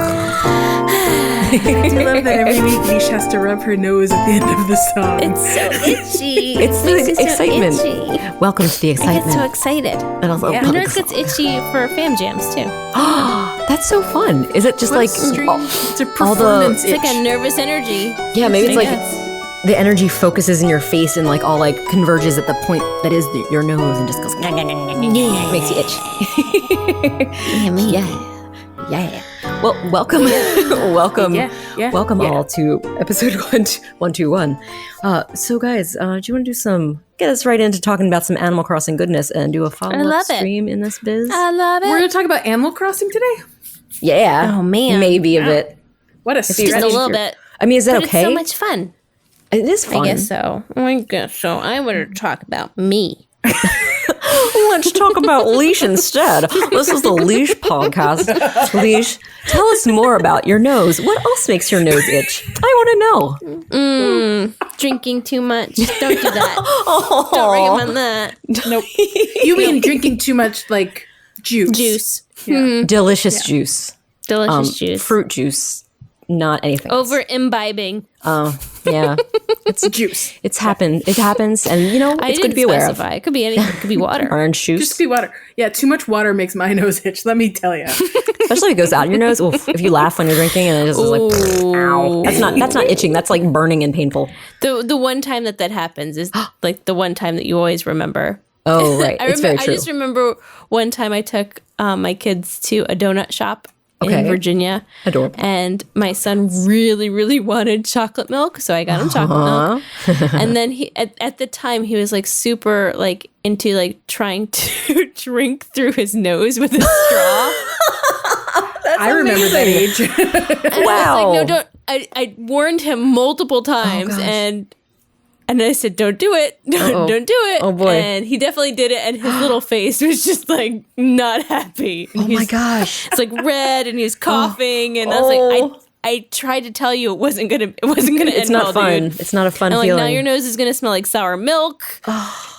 I do love that every week Leesh has to rub her nose at the end of the song. It's so itchy. It's the excitement. So itchy. Welcome to the I excitement. get so excited. And also, Yeah. My nose gets itchy for fam jams too. that's so fun. Is it just It's a performance It's like itch. a nervs energy. yeah, maybe it's I like guess. the energy focuses in your face and like all like converges at the point that is your nose and just goes makes you itch. Yeah. Well, welcome, welcome, welcome all to episode 121. So, guys, do you want to get us right into talking about some Animal Crossing goodness and do a follow-up stream in this biz? I love it. We're going to talk about Animal Crossing today? Yeah. Oh, man. Maybe a bit. What a Just a little bit. I mean, is that But okay? it's so much fun. It is fun. I guess so. I want to talk about me. Let's talk about Leesh instead. This is the Leesh podcast. Leesh, tell us more about your nose. What else makes your nose itch? I want to know. Drinking too much. Don't do that. Don't recommend that. Nope. You mean drinking too much, like, juice? Juice. Yeah. Delicious juice. Delicious juice. Fruit juice. Not anything else. Over imbibing. Oh, yeah. It's juice. It's happened. It happens. And, it's good to be aware of. It could be anything. It could be water. Orange juice. Just be water. Yeah, too much water makes my nose itch, let me tell you. Especially if it goes out your nose. Oof, if you laugh when you're drinking and it just is like, ow. That's not itching. That's like burning and painful. The one time that happens is like the one time that you always remember. Oh, right. It's very true. I just remember one time I took my kids to a donut shop in Virginia. Adorable. And my son really, really wanted chocolate milk, so I got him chocolate milk. And then he at the time he was like super like into like trying to drink through his nose with a straw. I remember that age. And Wow. I was like, no, don't. I warned him multiple times, and I said, don't do it. Don't do it. Oh, boy. And he definitely did it, and his little face was just like not happy. Oh my gosh. It's like red, and he's coughing, and I was like, I tried to tell you it wasn't gonna end It's not well, fun. dude. It's not a fun And like feeling. now your nose is gonna smell like sour milk.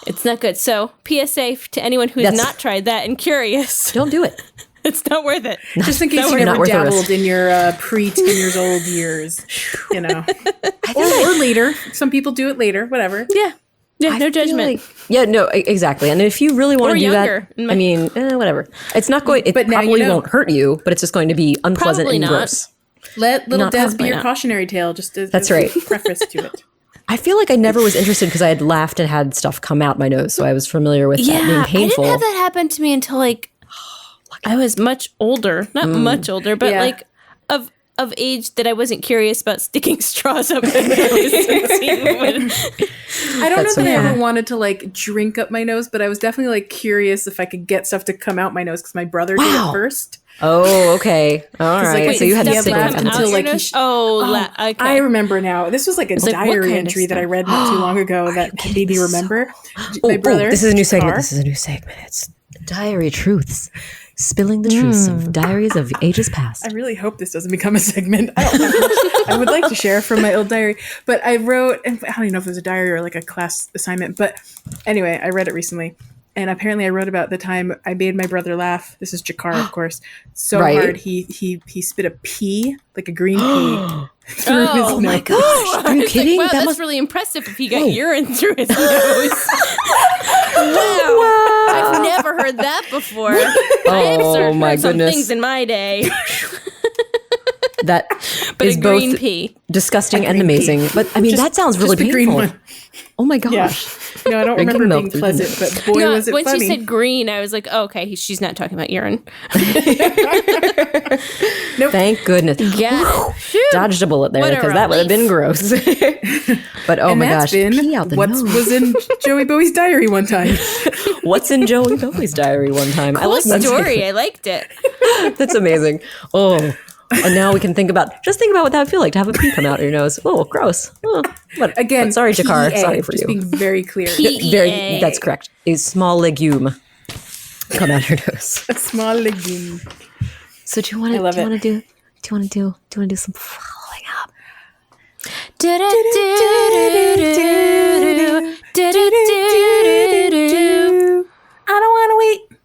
It's not good. So PSA to anyone who's not tried that and curious, Don't do it. it's not worth it. Just in case you never dabbled in your pre-10 years old years, or later. Some people do it later, whatever. Yeah, no judgment. No, exactly. And if you really want Or to do younger. that, I mean, whatever. It's not going. It But now probably you know. won't hurt you, but it's just going to be unpleasant Probably and not. gross. Let little Des be possibly your not. cautionary tale, just as That's a right. preface to it. I feel like I never was interested because I had laughed and had stuff come out my nose, so I was familiar with that being painful. I didn't have that happen to me until like I was much older. Not much older, but like of age that I wasn't curious about sticking straws up my nose. I don't know that I ever wanted to like drink up my nose, but I was definitely like curious if I could get stuff to come out my nose because my brother did it first. Oh, okay. All right. like, so you had to stuff stick laughed with until, it. like, okay. I remember now. This was like a like, what diary kind of entry that I stuff? read not too long ago that made me remember. My brother. This is a new segment. Yarr, This is a new segment. It's Diary Truths. Spilling the truths of diaries of ages past. I really hope this doesn't become a segment. I don't have much I would like to share from my old diary, but I wrote, and I don't even know if it was a diary or like a class assignment, but anyway, I read it recently. And apparently I wrote about the time I made my brother laugh. This is Jakar, of course. So hard he spit a pea, like a green pea, through his nose. Oh my gosh. Are you kidding? Wow, that's really impressive if he got urine through his nose. Wow. I've never heard that before. Oh my heard some goodness. things in my day. That But is a green both pea. disgusting and amazing. But I mean, that sounds really Just the painful. green one. Oh my gosh. Yeah. No, I don't Drinking remember milk being through the pleasant, nose. but boy, was it when funny. she said green, I was like, oh, okay, she's not talking about urine. Thank goodness. Yeah. Dodged a bullet there What a because that would have been gross. But oh and my that's gosh. been Pee out the what nose. was in JoeyBoey's diary one time. What's in JoeyBoey's diary one time? I Cool like that story. I liked it. That's amazing. Oh. And now we can think about what that would feel like to have a pee come out of your nose. Oh, gross. Oh, but, Again, but sorry, Jakar. PEA, Sorry for just you. being very clear. PEA. That's correct. A small legume come out of your nose. A small legume. So do you want to do some following up? I don't want to wait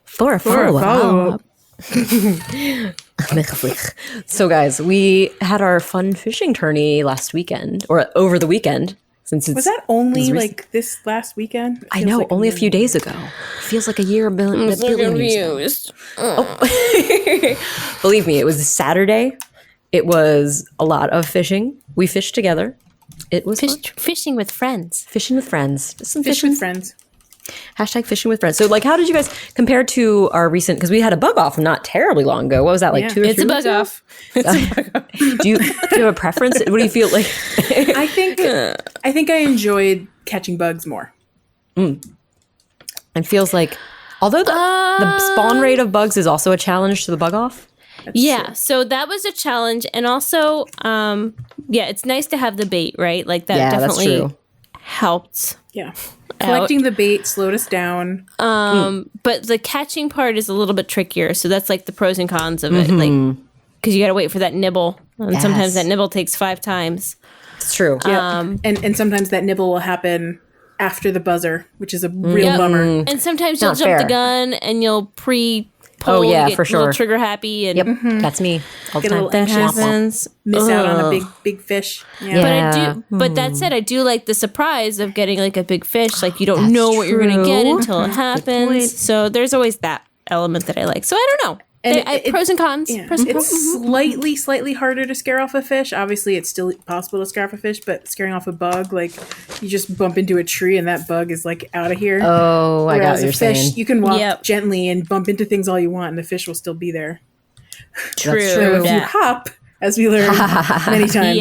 For a follow-up. So, guys, we had our fun fishing tourney last weekend, or over the weekend. Since Was that only like this last weekend? I know, like only a few days ago. Feels like a year, a billion years ago. Oh. Believe me, it was Saturday. It was a lot of fishing. We fished together. It was fishing with friends. Fishing with friends. Just some Fish with friends. Hashtag fishing with friends. So, like, how did you guys compare to our recent? Because we had a bug off not terribly long ago. What was that, like 2 or 3 It's a bug off. It's a bug off. Do you have a preference? What do you feel like? I think I enjoyed catching bugs more. And feels like, although the spawn rate of bugs is also a challenge to the bug off. Yeah, so that was a challenge, and also, it's nice to have the bait, right? Like that definitely helped. Yeah, collecting the bait slowed us down. But the catching part is a little bit trickier. So that's like the pros and cons of it, like because you got to wait for that nibble, and sometimes that nibble takes 5 times. It's true. And sometimes that nibble will happen after the buzzer, which is a real bummer. And sometimes you'll jump the gun and you'll pre-pull. For sure. A little trigger happy. And That's me. All the time. that happens. Miss out on a big fish. Yeah. But that said, I do like the surprise of getting like a big fish. Like you don't know what you're going to get until it happens. So there's always that element that I like. So I don't know. And pros and cons. Yeah. Pros and cons. It's slightly harder to scare off a fish. Obviously, it's still possible to scare off a fish, but scaring off a bug, like you just bump into a tree and that bug is like out of here. Oh, I got what you're fish, saying. You can walk gently and bump into things all you want, and the fish will still be there. True. So if you hop, as we learned many times,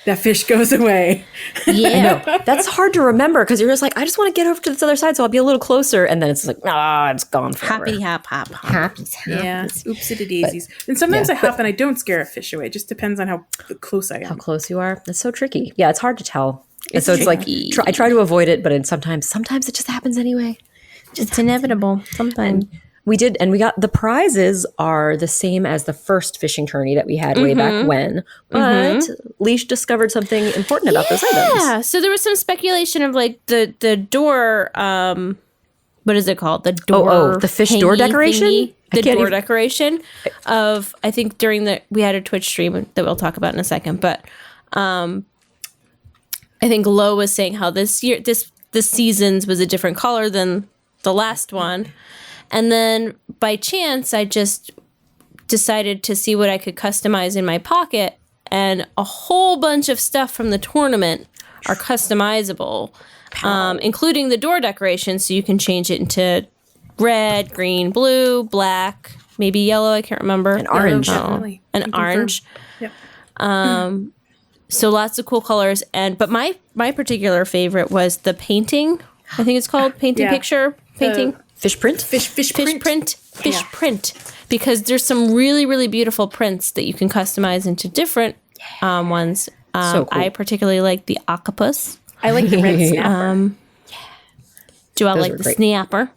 that fish goes away. Yeah. I know. That's hard to remember because you're just like, I just want to get over to this other side, so I'll be a little closer. And then it's like, it's gone forever. Happy hop, hop, hop. Happy. Yeah. Oopsie daisies. And sometimes I hop and I don't scare a fish away. It just depends on how close I am. How close you are. That's so tricky. Yeah, it's hard to tell. It's like, I try to avoid it, but sometimes it just happens anyway. It's inevitable sometimes. We did, and we got the prizes are the same as the first fishing tourney that we had way back when. But Leesh discovered something important about those items. Yeah, so there was some speculation of like the door. What is it called? The door. The fish door decoration. Thingy. The door decoration of I think we had a Twitch stream that we'll talk about in a second, but I think Lo was saying how this season's was a different color than the last one. And then by chance, I just decided to see what I could customize in my pocket. And a whole bunch of stuff from the tournament are customizable, including the door decoration. So you can change it into red, green, blue, black, maybe yellow. I can't remember. And orange. And orange. Yep. So lots of cool colors. But my particular favorite was the painting. I think it's called picture. Fish print? Fish print. Because there's some really, really beautiful prints that you can customize into different ones. So cool. I particularly like the octopus. I like the red snapper. Do I like the snapper?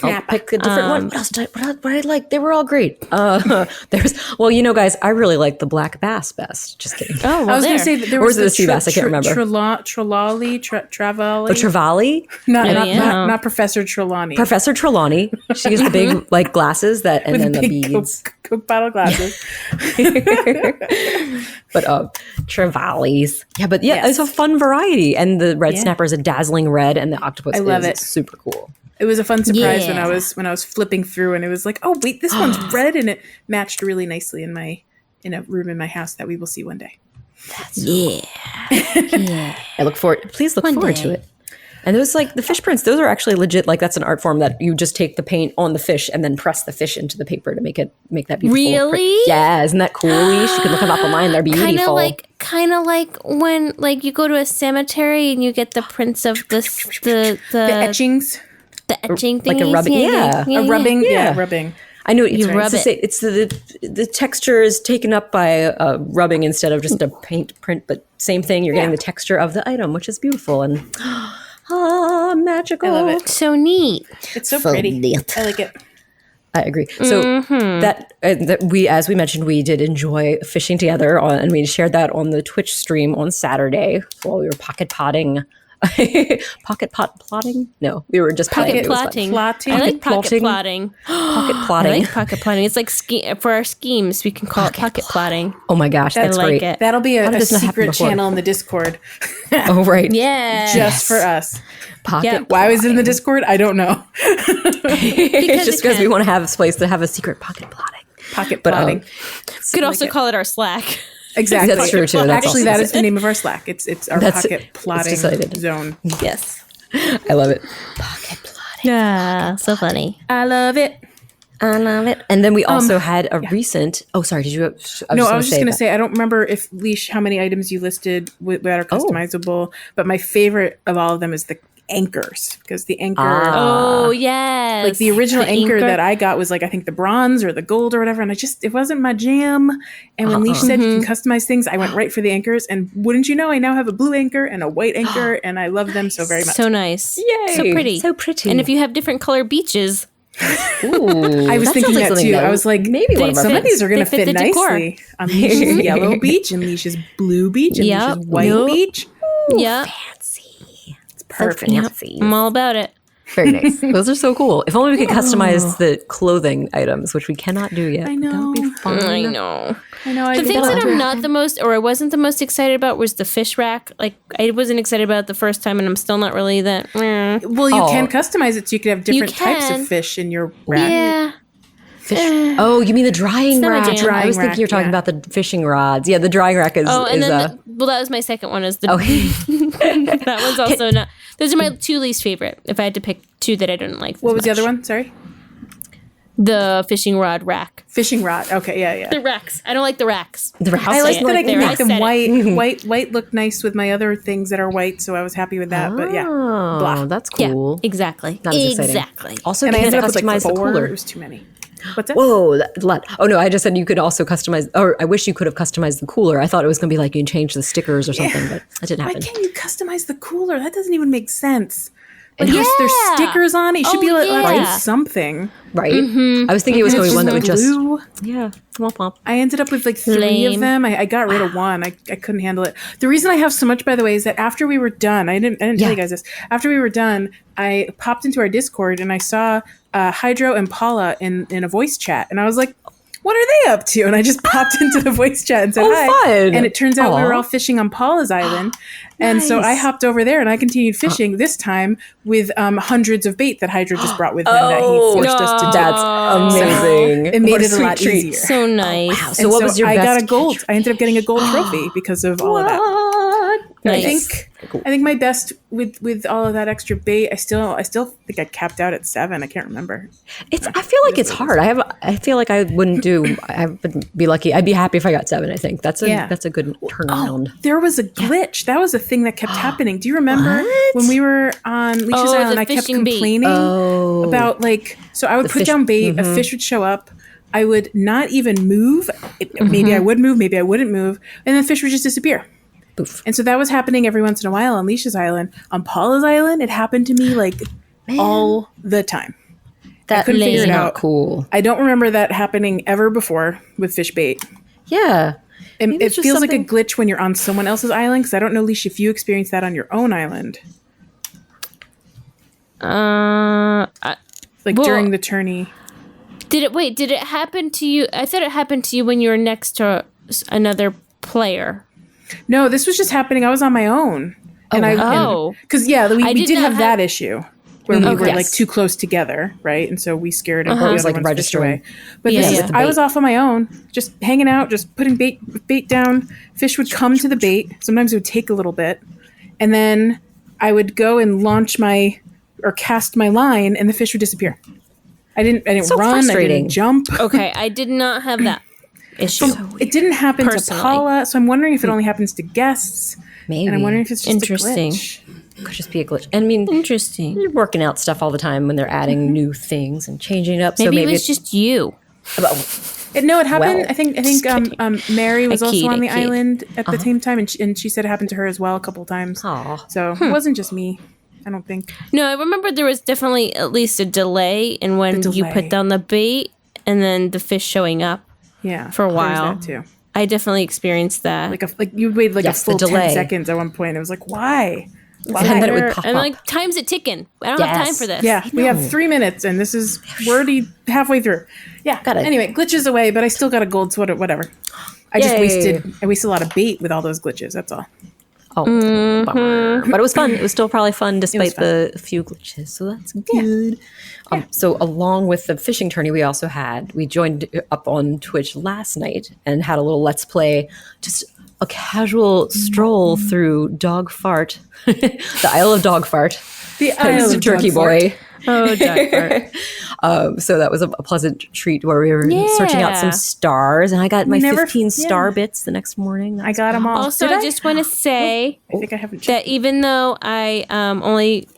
I'll pick a different one. What else did I like? They were all great. Guys, I really like the black bass best. Just kidding. Oh, well, I was going to say that there was the sea bass. I can't remember. Trelawney. Trevally? Not Professor Trelawney. Professor Trelawney. She has the big like glasses and then the beads. Coke bottle glasses. But Trevallies. Yeah, it's a fun variety. And the red snapper is a dazzling red, and the octopus is super cool. It was a fun surprise when I was flipping through, and it was like, oh wait, this one's red, and it matched really nicely in a room in my house that we will see one day. Yeah. I look forward. Please look forward to it. And those like the fish prints, those are actually legit. Like that's an art form that you just take the paint on the fish and then press the fish into the paper to make that beautiful. Really? Print. Yeah, isn't that cool? Leesh? You can look them up online. They're beautiful. Kind of like when like you go to a cemetery and you get the prints of the etchings. The etching like a rubbing, a rubbing, rubbing. I know you rub it. It's the texture is taken up by rubbing instead of just a paint print, but same thing. You're getting the texture of the item, which is beautiful and magical. I love it. So neat. It's so pretty. I like it. I agree. So that we, as we mentioned, we did enjoy fishing together, and we shared that on the Twitch stream on Saturday while we were pocket potting Pocket pot plotting? No, we were just Pocket playing. It was fun. plotting. Plotting. I like pocket plotting. plotting. Pocket I plotting. like pocket plotting. It's like for our schemes, we can call it pocket plotting. Oh my gosh, that's I like great. it. That'll be How a did this not happen secret before? channel in the Discord. Oh right. Yeah. Just for us. Pocket. Yeah. Why was it in the Discord? I don't know. It's just it because we can. want to have a place to have a secret pocket plotting. Pocket But, plotting. Could also call it our Slack. Exactly. That's true, too. That's Actually, also that is the name of our Slack. It's our That's- pocket it's plotting decided. zone. Yes. I love it. Pocket plotting. Yeah. So funny. I love it. I love it. And then we also had a recent. Oh, sorry. Did you? I was just going to say, I don't remember if Leesh, how many items you listed that are customizable, but my favorite of all of them is the anchors, because the anchor, Oh, yes. like the original anchor that I got was like, I think the bronze or the gold or whatever. And it wasn't my jam. And when Leesh said you can customize things, I went right for the anchors. And wouldn't you know, I now have a blue anchor and a white anchor, and I love them so very much. So nice. Yay. So pretty. So pretty. And if you have different color beaches, Ooh, I was thinking that something too. that I was like, maybe one of our some of friends. these are going to They fit fit the decor. nicely on Leesh's yellow beach and Leesh's blue beach and Yep. Leesh's white Yep. beach. yeah, fancy. It's perfect. Fancy. I'm all about it. Very nice. Those are so cool. If only we could customize the clothing items, which we cannot do yet. I know. That would be fun. I know. I know. The things that I'm not the most, or I wasn't the most excited about, was the fish rack. Like, I wasn't excited about it the first time, and I'm still not really that. Well, you can customize it so you could have different types can. of fish in your rack. Yeah. Fish. Oh, you mean the drying not my rack? jam. I was Drying thinking you're talking rack, about the fishing rods. Yeah, the drying rack is. Oh, and is, then, that was my second one. Is the okay. that one's also not. Those are my two least favorite. If I had to pick two that I didn't like. What was the other one? Sorry. The fishing rod rack. Fishing rod. Okay, yeah. The racks. I don't like the racks. The racks. I I'll like say that I it. can There, make them said it. white. White looked nice with my other things that are white, so I was happy with that. But yeah, Oh, blah. that's Yeah, cool. exactly. Not as exciting. Exactly. Also, And I can ended up with like customize the 4. cooler. It was too many. What's that? Whoa, that's a lot. Oh no, I just said you could also customize, or I wish you could have customized the cooler. I thought it was going to be like you can change the stickers or something, but that didn't Why happen. can't you customize the cooler? That doesn't even make sense. Like there's Yeah. stickers on it. You should Oh, be able to do yeah. something. Right? I was thinking it was going to be one that would just. Glue. Yeah. Womp womp. I ended up with like 3 Lame. of them. I got rid of one. I couldn't handle it. The reason I have so much, by the way, is that after we were done, I didn't tell Yeah. you guys this. After we were done, I popped into our Discord and I saw Hydro and Paula in a voice chat, and I was like, "What are they up to?" And I just popped into the voice chat and said Oh, hi. fun. And it turns out we were Aw. all fishing on Paula's island, and so I Nice. hopped over there and I continued fishing. This time with hundreds of bait that Hydro just brought with him that he forced us to do. That's amazing. It made What it a sweet lot treat. easier. So nice. Wow. So And what was your I best? got a gold. I ended up getting a gold trophy because of all of that. Nice. I think my best with all of that extra bait. I still think I capped out at 7. I can't remember. I feel like it's hard. I feel like I wouldn't do. I wouldn't be lucky. I'd be happy if I got 7. I think that's a good turnaround. There was a glitch. That was a thing that kept happening. Do you remember What? when we were on Leesh's Oh, Island? the I kept fishing bait. complaining about so I would put fish- down bait. A fish would show up. I would not even move. Maybe I would move. Maybe I wouldn't move, and then the fish would just disappear. Poof. And so that was happening every once in a while on Leesh's Island. On Paula's Island, it happened to me like all the time. That couldn't figure is it not out. cool. I don't remember that happening ever before with fish bait. Yeah. It it's just feels like a something- glitch when you're on someone else's island, because I don't know, Leesh, if you experienced that on your own island, like Well- during the tourney. Did it happen to you? I thought it happened to you when you were next to another player. No, this was just happening. I was on my own, and wow. because we I did did not have have- that issue where we were Yes. like too close together, right? And so we scared the It was other like ones fished registering. away. But Yeah, this yeah. is, With the I bait. was off on my own, just hanging out, just putting bait down. Fish would come to the bait. Sometimes it would take a little bit, and then I would go and launch or cast my line, and the fish would disappear. I didn't So run. I frustrating. didn't jump. Okay, I did not have that issue. It didn't happen Personally. to Paula, so I'm wondering if it only happens to guests. Maybe. And I'm wondering if it's just Interesting. a glitch. Could just be a glitch. I mean, Interesting. you're working out stuff all the time when they're adding new things and changing it up. Maybe, so it was just you. No, it happened. Well, I think Mary was also on the I keyed. island at the same time, and she said it happened to her as well a couple times. Aw. So it wasn't just me. I don't think. No, I remember there was definitely at least a delay in when you delay. put down the bait and then the fish showing up. Yeah, For a there was while. that too. I definitely experienced that. Like you waited like Yes, a full the delay. 10 seconds at one point. It was like, why? And then it would pop and up. like time's it ticking. I don't have time for this. Yeah, we have 3 minutes, and we're already halfway through. Yeah. Got it. Anyway, glitches away, but I still got a gold, so whatever. I wasted a lot of bait with all those glitches. That's all. Oh, bummer. But it was fun. It was still probably fun despite the few glitches. So that's good. So along with the fishing tourney, we joined up on Twitch last night and had a little Let's Play, just a casual stroll through Dog Fart, the Isle of Dog Fart. The Isle of JoeyBoey. Oh, Dog Fart. So that was a pleasant treat where we were searching out some stars, and I got my 15 star bits the next morning. I got them all. Also, I just want to say I think I haven't that even though I only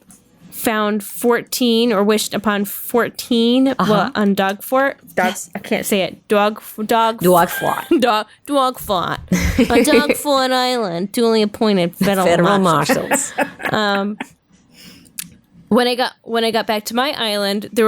found 14 or wished upon 14 on Dog Fort. I can't say it. Dog Fort. Dog Fort. Dog Fort. On Dog Fort Island, duly appointed federal marshals. When I got back to my island, there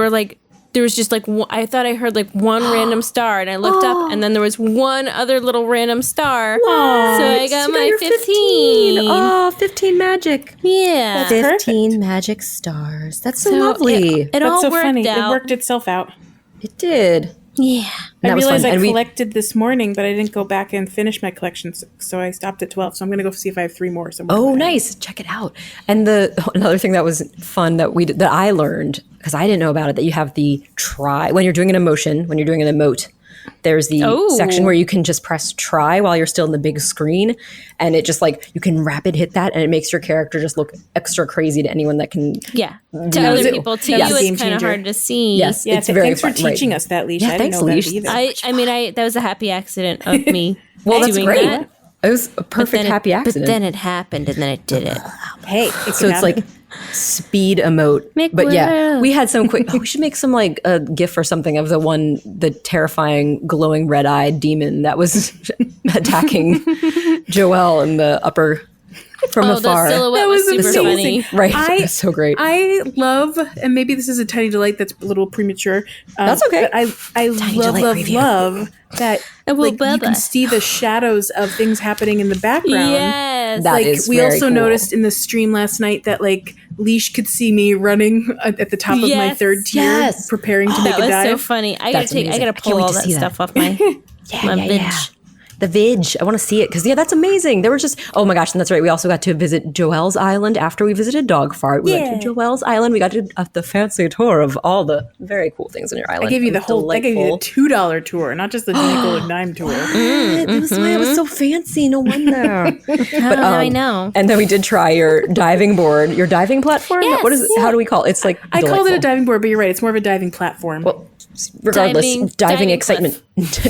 was just like I thought I heard like one random star, and I looked up, and then there was one other little random star. Whoa, so I got my 15. Oh, 15 magic. Yeah, 15 magic stars. That's so lovely. It all so worked funny. out. It worked itself out. It did. Yeah. I realized I collected this morning, but I didn't go back and finish my collection, so I stopped at 12. So I'm going to go see if I have 3 more somewhere. Oh, nice. Check it out. And another thing that was fun that I learned, because I didn't know about it, that you have the try when you're doing an emotion, when you're doing an emote. There's the section where you can just press try while you're still in the big screen, and it just like you can rapid hit that, and it makes your character just look extra crazy to anyone that can. Yeah, to other people. To you, it's kind of hard to see. Yes, yeah. It's very thanks for teaching us that, Leesh. Yeah, I didn't know Leesh. that either. I mean, that was a happy accident of me. Well, that's doing great. That. It was a perfect happy accident. But then it happened, and then it did it. Hey, so it's like speed emote. But yeah, we had some quick. We should make some like a GIF or something of the terrifying glowing red-eyed demon that was attacking Joelle in the upper from afar. The silhouette was super funny. Right, it's so great. I love, and maybe this is a tiny delight that's a little premature. That's okay. But I love that like you can see the shadows of things happening in the background. Yes, that like is we very also cool. noticed in the stream last night that like Leesh could see me running at the top of my 3rd tier, preparing to make a dive. That was so funny. I gotta pull all that stuff off my vid. The Vig. I want to see it because that's amazing. There were just oh my gosh, and that's right. We also got to visit Joelle's Island after we visited Dog Fart. We went to Joelle's Island. We got to the fancy tour of all the very cool things on your island. I gave you the $2 tour, not just the nickel and dime tour. It was so fancy. No wonder. But I know. And then we did try your diving board, your diving platform. Yes, what is it? How do we call it? It's like I called it a diving board, but you're right. It's more of a diving platform. Well, regardless, diving excitement,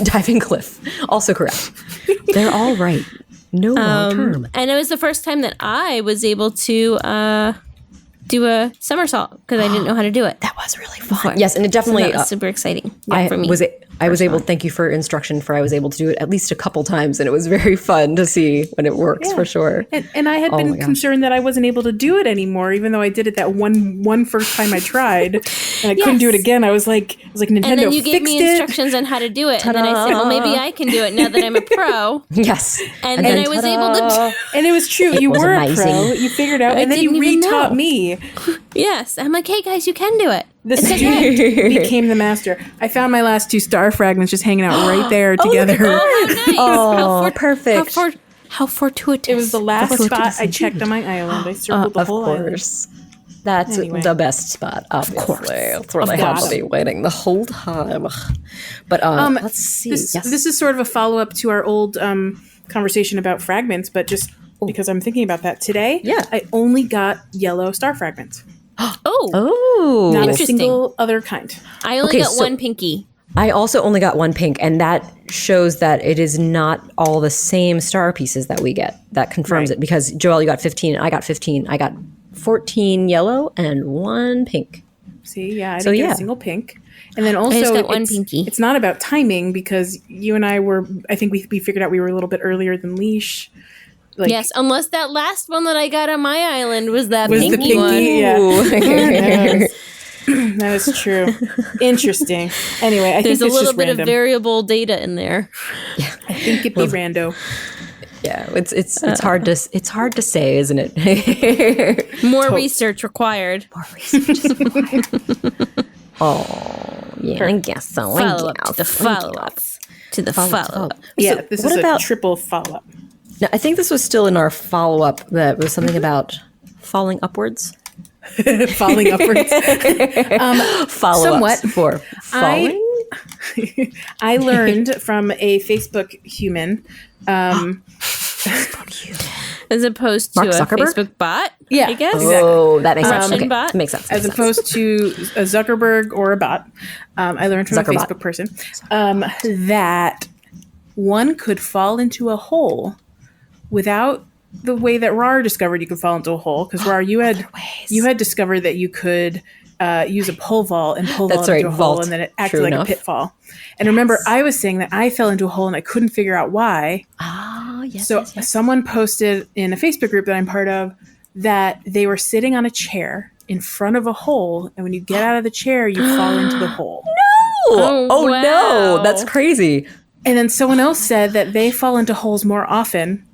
diving cliff, also correct. They're all right. No wrong term. And it was the first time that I was able to do a somersault because I didn't know how to do it. That was really fun. Yes, and it definitely that was super exciting for me. I was able. Thank you for instruction. I was able to do it at least a couple times, and it was very fun to see when it works for sure. And I had been concerned that I wasn't able to do it anymore, even though I did it that one first time I tried, and I couldn't do it again. I was like Nintendo. And then you gave fixed me instructions on how to do it, and then I said, well, maybe I can do it now that I'm a pro. Yes, and then I was able to. And it was true. You were a pro. You figured it out, and then you retaught me. Yes, I'm like, hey guys, you can do it. The student became the master. I found my last 2 star fragments just hanging out right there together. Oh, nice. Oh, perfect. How fortuitous. It was the last spot I checked on my island. I circled the whole island. Of course. That's the best spot, obviously. Of course. It's where they have to be waiting the whole time. But let's see. This is sort of a follow-up to our old conversation about fragments, but just because I'm thinking about that today, I only got yellow star fragments. Not a single other kind. I only got one pinky. I also only got one pink, and that shows that it is not all the same star pieces that we get. That confirms it, because Joelle, you got 15, I got 15. I got 14 yellow and 1 pink. See, I didn't get a single pink. And then also, one pinky. It's not about timing, because you and I I think we figured out we were a little bit earlier than Leesh. Yes, unless that last one that I got on my island was the pinky one. Yeah. That is true. Interesting. Anyway, I think there's a little bit of variable data in there. I think it'd be rando. Yeah, it's hard to say, isn't it? More research required. More research is required. Oh, yeah, I guess so. Follow up to the follow up to the follow up. Yeah, So this what is about- a triple follow-up. Now, I think this was still in our follow-up that was something about falling upwards. Falling upwards. Follow-ups Somewhat. for falling? I learned from a Facebook human. As opposed to Mark a Zuckerberg? Facebook bot. Yeah, I guess. exactly. Oh, that makes sense. Russian Okay. bot? Makes sense. As makes sense. opposed to a Zuckerberg or a bot. I learned from Zuckerbot. a Facebook person that one could fall into a hole without the way that Yarr discovered you could fall into a hole. Because Yarr, you had discovered that you could use a pole vault and pull That's vault into right, a hole, vault. and then it acted True like enough. a pitfall. And remember, I was saying that I fell into a hole and I couldn't figure out why. Ah, yes. So someone posted in a Facebook group that I'm part of that they were sitting on a chair in front of a hole, and when you get out of the chair, you fall into the hole. Oh wow. no, that's crazy. And then someone else said that they fall into holes more often,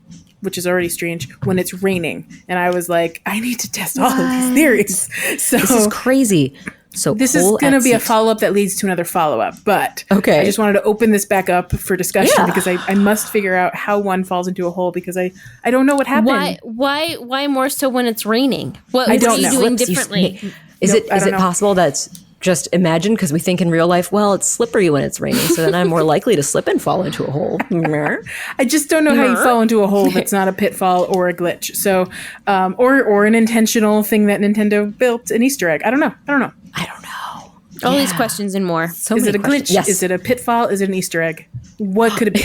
which is already strange, when it's raining. And I was like, I need to test all of these theories. So This is crazy. So this is hole going to at be a sea. follow-up that leads to another follow-up. But Okay. I just wanted to open this back up for discussion Yeah. because I must figure out how one falls into a hole because I don't know what happened. Why more so when it's raining? What I are don't you know. doing Slips, you differently? Is Nope, it I is don't it know. possible that's just imagined because we think in real life, well, it's slippery when it's raining, so then I'm more likely to slip and fall into a hole. I just don't know how you fall into a hole that's not a pitfall or a glitch. So, or an intentional thing that Nintendo built, an Easter egg. I don't know. I don't know. All these questions and more. So Is many it a glitch? questions. Yes. Is it a pitfall? Is it an Easter egg? What could it be?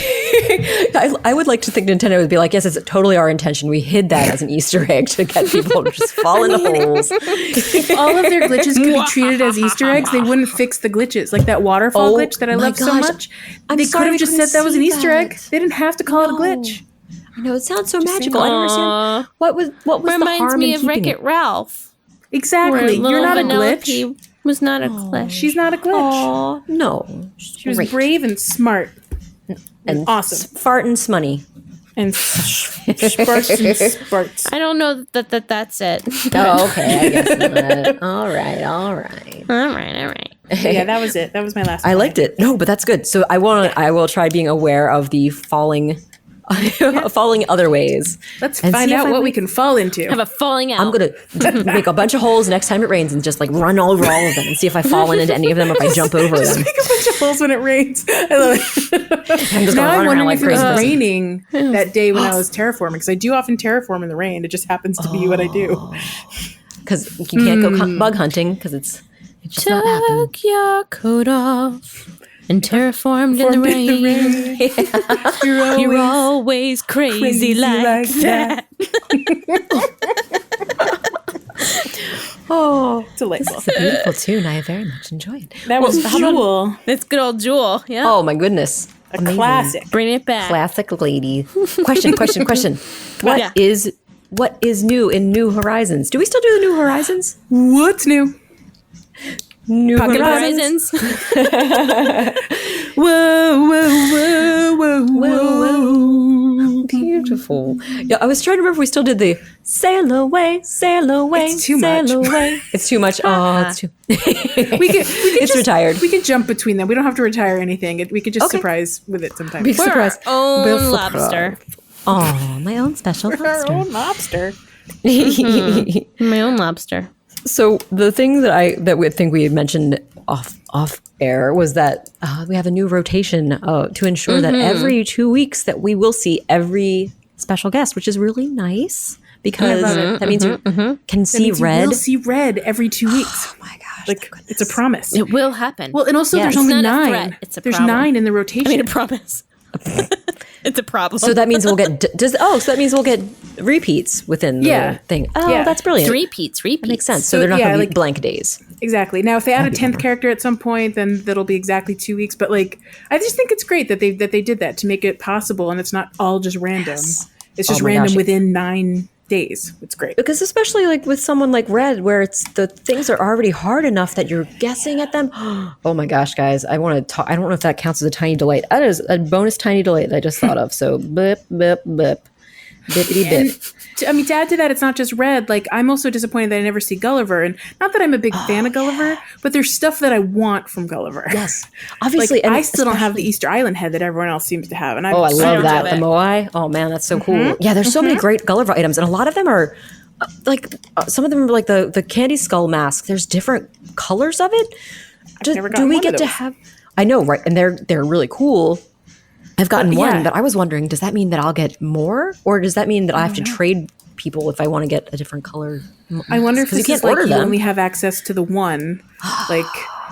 I would like to think Nintendo would be like, yes, it's totally our intention. We hid that as an Easter egg to get people to just fall into holes. If all of their glitches could be treated as Easter eggs, they wouldn't fix the glitches. Like that waterfall Oh glitch that I my love so gosh. much. I'm They sorry could we have just couldn't said that was an see Easter egg. that. They didn't have to call it a glitch. I know, it sounds so magical. I don't understand. What was the Reminds harm me in of keeping Wreck-It Ralph. where Exactly. little You're not a Vanellope glitch. Was not a glitch. She's not a glitch. Oh, no. She was brave and smart and awesome. Fart and smoney. And sparks and sparks. I don't know that's it. Oh, okay. I guess not. All right. All right. Yeah, that was it. That was my last I one. liked it. No, but that's good. So I will try being aware of the falling falling other ways. Let's And find see if out I what we make- can fall into. Have a falling out. I'm gonna make a bunch of holes next time it rains and just like run over all of them and see if I fall into any of them or if I jump over them. Make a bunch of holes when it rains. I love it. I'm just Now gonna I'm run around wondering like if it was crazy. raining that day when I was terraforming, because I do often terraform in the rain. It just happens to be what I do. Because you can't go bug hunting because it's just not happening. Took your coat off and terraformed in the Formed in rain. the rain. You're always crazy, like that. Oh, Delightful. it's a beautiful tune. I very much enjoyed. That was Jewel. That's good old Jewel. Yeah. Oh my goodness. A classic. Bring it back. Classic lady. Question. What is new in New Horizons? Do we still do the New Horizons? What's new? New Pocket Horizons. Whoa, whoa, whoa, whoa. Beautiful. Yeah, I was trying to remember if we still did the sail away, sail away, It's too sail much. away. It's too much. Oh, it's too. It's It's retired. We can jump between them. We don't have to retire anything. We could just Okay. surprise with it sometimes. Big We're our surprise. own Big lobster. Oh, my own special Our lobster. own lobster. My own lobster. So the thing that we think we had mentioned off air was that we have a new rotation to ensure that every 2 weeks that we will see every special guest, which is really nice because that means you can see Red. We'll see Red every 2 weeks. Oh my gosh, Like it's a promise. It will happen. Well, and also Yeah. there's It's only not a 9. threat, it's a There's problem. 9 in the rotation. I mean, a promise. It's a problem. so that means we'll get so that means we'll get repeats within the Yeah. thing. Oh, Yeah. that's brilliant. repeats. That makes sense. So, So, they're not yeah, going to be like- blank days. Exactly. Now, if they add a 10th character at some point, then that'll be exactly 2 weeks. But like, I just think it's great that they did that to make it possible, and it's not all just random. Yes. It's just Oh my random gosh. within 9 days. It's great. Because especially like with someone like Red, where it's the things are already hard enough that you're guessing at them. Oh my gosh, guys! I want to talk. I don't know if that counts as a tiny delight. That is a bonus tiny delight that I just thought of. So blip, blip, blip. Bippity bip. To add to that, it's not just red. Like, I'm also disappointed that I never see Gulliver. And not that I'm a big fan of Gulliver, but there's stuff that I want from Gulliver. Yes. Obviously. Like, I still don't have the Easter Island head that everyone else seems to have. And I love that. The it. Moai. Oh, man, that's so cool. Yeah, there's so many great Gulliver items. And a lot of them are, some of them are like the candy skull mask. There's different colors of it. Do we get to have... I know, right? And they're really cool. I've gotten one, but I was wondering, does that mean that I'll get more? Or does that mean that I have to trade people if I want to get a different color? I wonder if this is like you only have access to the one. Like,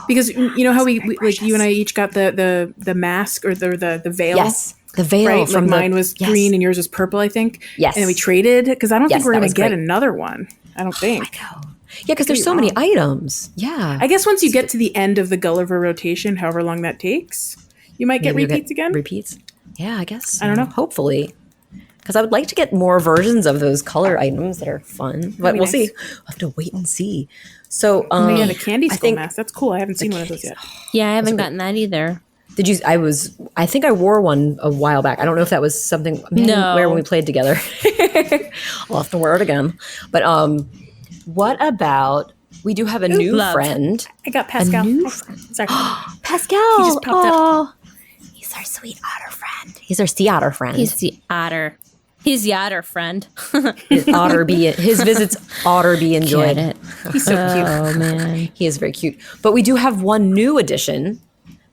because you know how we like you and I each got the mask or the veil? Yes. The veil, right? From like mine was green and yours was purple, I think. Yes. And then we traded, because I don't think we're going to get another one. I don't think. I know. Yeah, because there's so many items. Yeah. I guess once you get to the end of the Gulliver rotation, however long that takes, you might get repeats again. Repeats? Yeah, I guess. I don't know. Hopefully. Because I would like to get more versions of those color items that are fun. But we'll see. We'll have to wait and see. So, the candy skull mask. That's cool. I haven't seen one of those yet. Yeah, I haven't gotten that either. Did you? I think I wore one a while back. I don't know if that was something where when we played together. I'll have to wear it again. But what about... We do have a new friend. I got Pascal. Sorry. Pascal. He just popped up. He's our sweet otter friend. He's our sea otter friend. He's the otter. He's the otter friend. His visits otter be enjoyed. Get it. He's so cute. Oh, man. He is very cute. But we do have one new addition.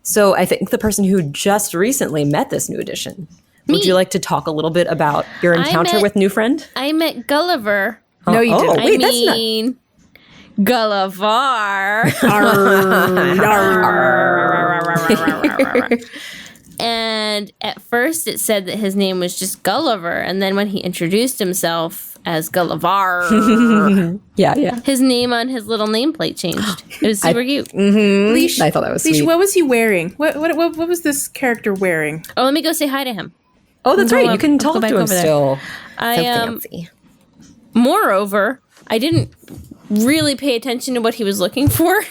So I think the person who just recently met this new addition. Would you like to talk a little bit about your encounter with new friend? I met Gulliver. No, you didn't. Wait, that's not... Gulliver. And at first it said that his name was just Gulliver. And then when he introduced himself as Gulliver, yeah, his name on his little nameplate changed. It was super cute. Leesh, I thought that was sweet. What was he wearing? What was this character wearing? Oh, let me go say hi to him. Oh, that's right. You can talk to him still. So fancy. Moreover, I didn't really pay attention to what he was looking for.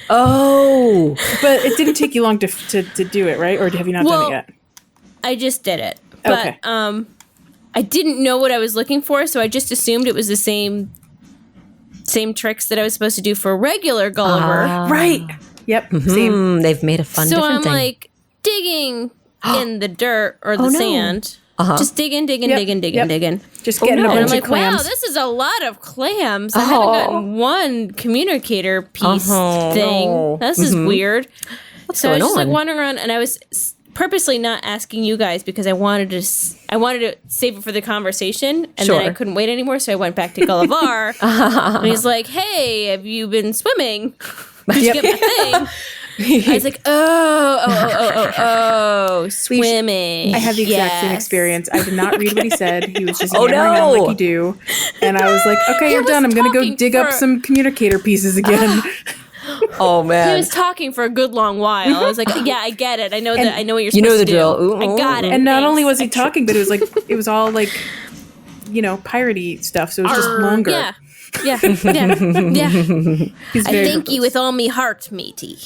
Oh, but it didn't take you long to do it, right? Or have you not done it yet? I just did it. But I didn't know what I was looking for, so I just assumed it was the same tricks that I was supposed to do for regular Gulliver. Right. Yep. Same. They've made a fun different thing. So I'm like digging in the dirt or the sand. Just digging. Just getting a bunch I'm of like, clams. wow, this is a lot of clams. I haven't gotten one communicator piece thing. No. This is weird. What's So I going was just like on? wandering around, and I was purposely not asking you guys because I wanted to save it for the conversation, and then I couldn't wait anymore. So I went back to Gulliver, and he's like, "Hey, have you been swimming? Did you get my thing?" I was like, oh, swimming. I had the exact same experience. I did not read what he said. He was just yammering on like you do. And I was like, okay, you're done. I'm going to go dig up some communicator pieces again. Oh, man. He was talking for a good long while. I was like, yeah, I get it. I know what you're supposed to do. You know the drill. Ooh, I got it. And not only was he talking, but it was all like, piratey stuff. So it was just longer. Yeah. I thank you with all me heart, matey.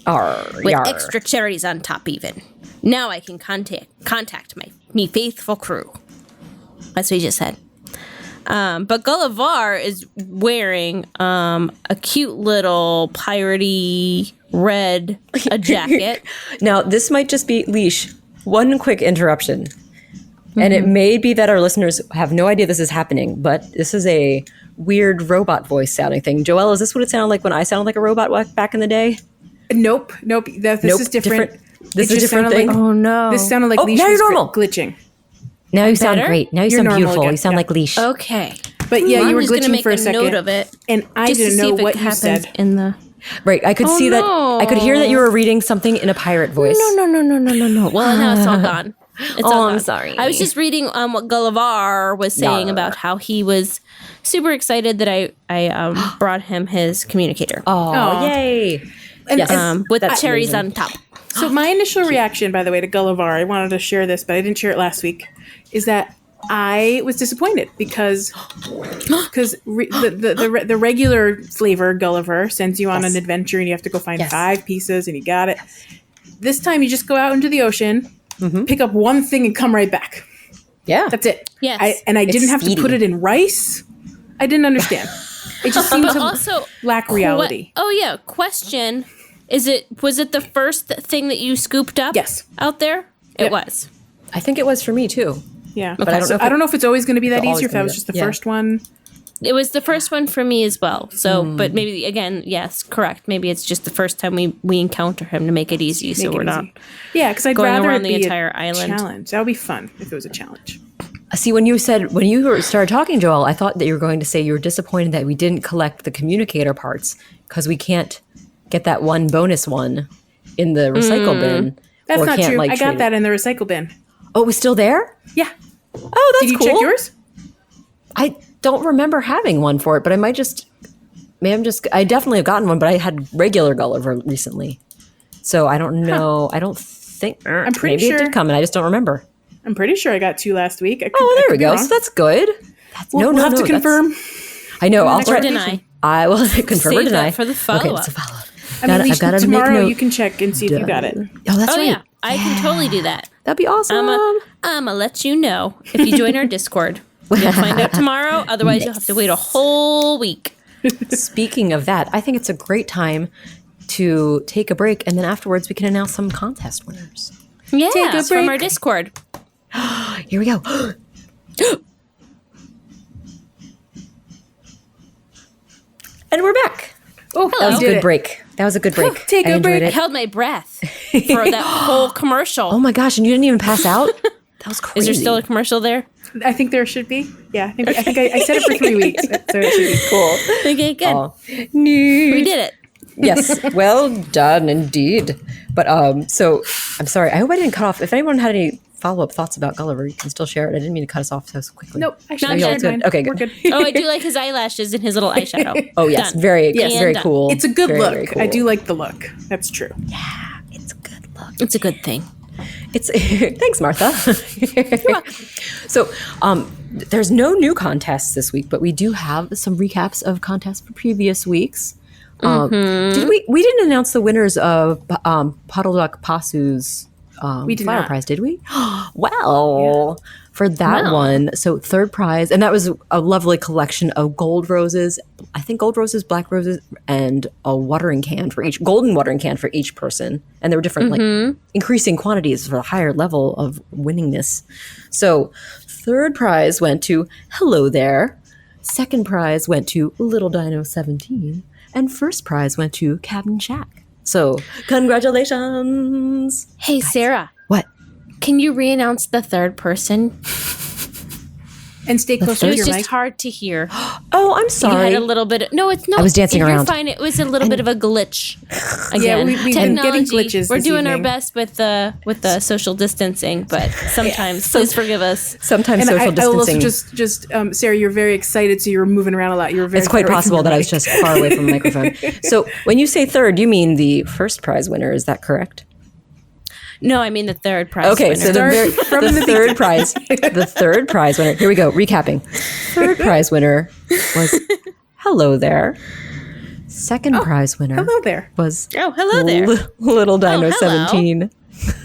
With extra cherries on top even. Now I can contact me faithful crew. That's what he just said. But Gulliver is wearing a cute little piratey red jacket. Now, this might just be Leesh. One quick interruption. And it may be that our listeners have no idea this is happening, but this is a weird robot voice sounding thing. Joelle, is this what it sounded like when I sounded like a robot back in the day? Nope. This is different. This is a different thing. Oh no! This sounded like Leesh now was you're normal. glitching. Now you sound great. Now you You're sound normal beautiful. again. You sound like Leesh. Okay, but yeah, you were I'm just gonna glitching make for a second, note of it, and I just didn't to see know if it what you happens said. in the. Right, I could see that. I could hear that you were reading something in a pirate voice. No. Well, now it's all gone. It's all gone. I'm sorry. I was just reading what Gulliver was saying about how he was super excited that I brought him his communicator. Oh, yay! And, with cherries on top. So my initial reaction, by the way, to Gulliver, I wanted to share this, but I didn't share it last week, is that I was disappointed because the regular flavor Gulliver sends you on an adventure and you have to go find 5 pieces and you got it. This time you just go out into the ocean, pick up one thing and come right back. Yeah. That's it. Yes. I didn't have speedy. to put it in rice. I didn't understand. It just seemed to Also, lack reality. Question. Was it the first thing that you scooped up? Yes. Out there? Yep. It was. I think it was for me too. Yeah. But I don't know if I don't know if it's always going to be that always easy or if that gonna was be just that. the Yeah. first one. It was the first one for me as well. So, but maybe again, yes, correct. Maybe it's just the first time we encounter him to make it easy, so Make it we're not easy. Yeah, because I'd going rather around it the be entire a island. challenge. That would be fun if it was a challenge. See, when you started talking, Joel, I thought that you were going to say you were disappointed that we didn't collect the communicator parts because we can't get that one bonus one in the recycle bin. That's or not can't, true. like, I got trade that it. in the recycle bin. Oh, it was still there? Yeah. Oh, that's Did you cool. check yours? I don't remember having one for it, but I definitely have gotten one, but I had regular Gulliver recently. So I don't know. I don't think, I'm pretty maybe sure it did come and I just don't remember. I'm pretty sure I got 2 last week. Oh, there we go. So that's good. We'll have to confirm. I know. I'll Or deny. I will confirm or Save deny. that for the Okay, follow-up. it's a follow-up. I mean, I've gotta make tomorrow note. you can check and see if you got it. Oh, that's Oh right. yeah, I can totally do that. That'd be awesome. I'ma let you know if you join our Discord. You'll find out tomorrow. Otherwise, you'll have to wait a whole week. Speaking of that, I think it's a great time to take a break, and then afterwards we can announce some contest winners. Yeah, Take a from break. our Discord. Here we go. And we're back. Oh, That was a did good it. break. That was a good break. Take I a enjoyed break. I it. held my breath for that whole commercial. Oh my gosh! And you didn't even pass out. That was crazy. Is there still a commercial there? I think there should be. Yeah, I think I said it for 3 weeks, so it should be cool? Okay, good. Oh. We did it. Yes, well done indeed. But so I'm sorry. I hope I didn't cut off. If anyone had any follow-up thoughts about Gulliver, you can still share it. I didn't mean to cut us off so quickly. Nope, I should Not have yet. shared mine. Okay, We're good. good. Oh, I do like his eyelashes and his little eyeshadow. Oh yes, Done. very Yes. very Done. cool. It's a good Very, look. very cool. I do like the look. That's true. It's a good look. It's a good thing. It's thanks, Martha. So, there's no new contests this week, but we do have some recaps of contests for previous weeks. Did we didn't announce the winners of Puddle Duck Pasu's We did flower not. prize, did we? Well, for that one, so third prize, and that was a lovely collection of gold roses. I think gold roses, black roses, and a watering can for each golden watering can for each person, and there were different like increasing quantities for a higher level of winningness. So, third prize went to Hello There. Second prize went to Little Dino 17. And first prize went to Cabin Shack. So, congratulations. Hey, Sarah, What? can you re-announce the third person? And stay close It to was your just mic. hard to hear. Oh, I'm You sorry. had a little bit. No, it's no. I was dancing you're around. Fine. It was a little bit of a glitch. Again, we've been getting glitches We're this doing our evening. best with the social distancing, but sometimes please forgive us. Sometimes And social I will also distancing. just Sarah, you're very excited, so you were moving around a lot. You were very. It's quite far away from possible your that I was mic. just far away from the microphone. So, when you say third, you mean the first prize winner. Is that correct? No, I mean the third prize. Okay, winner. so the third prize, the third prize winner. Here we go. Recapping. Third prize winner was Hello There. Second prize winner Hello there, was hello there. Little Dino hello. 17.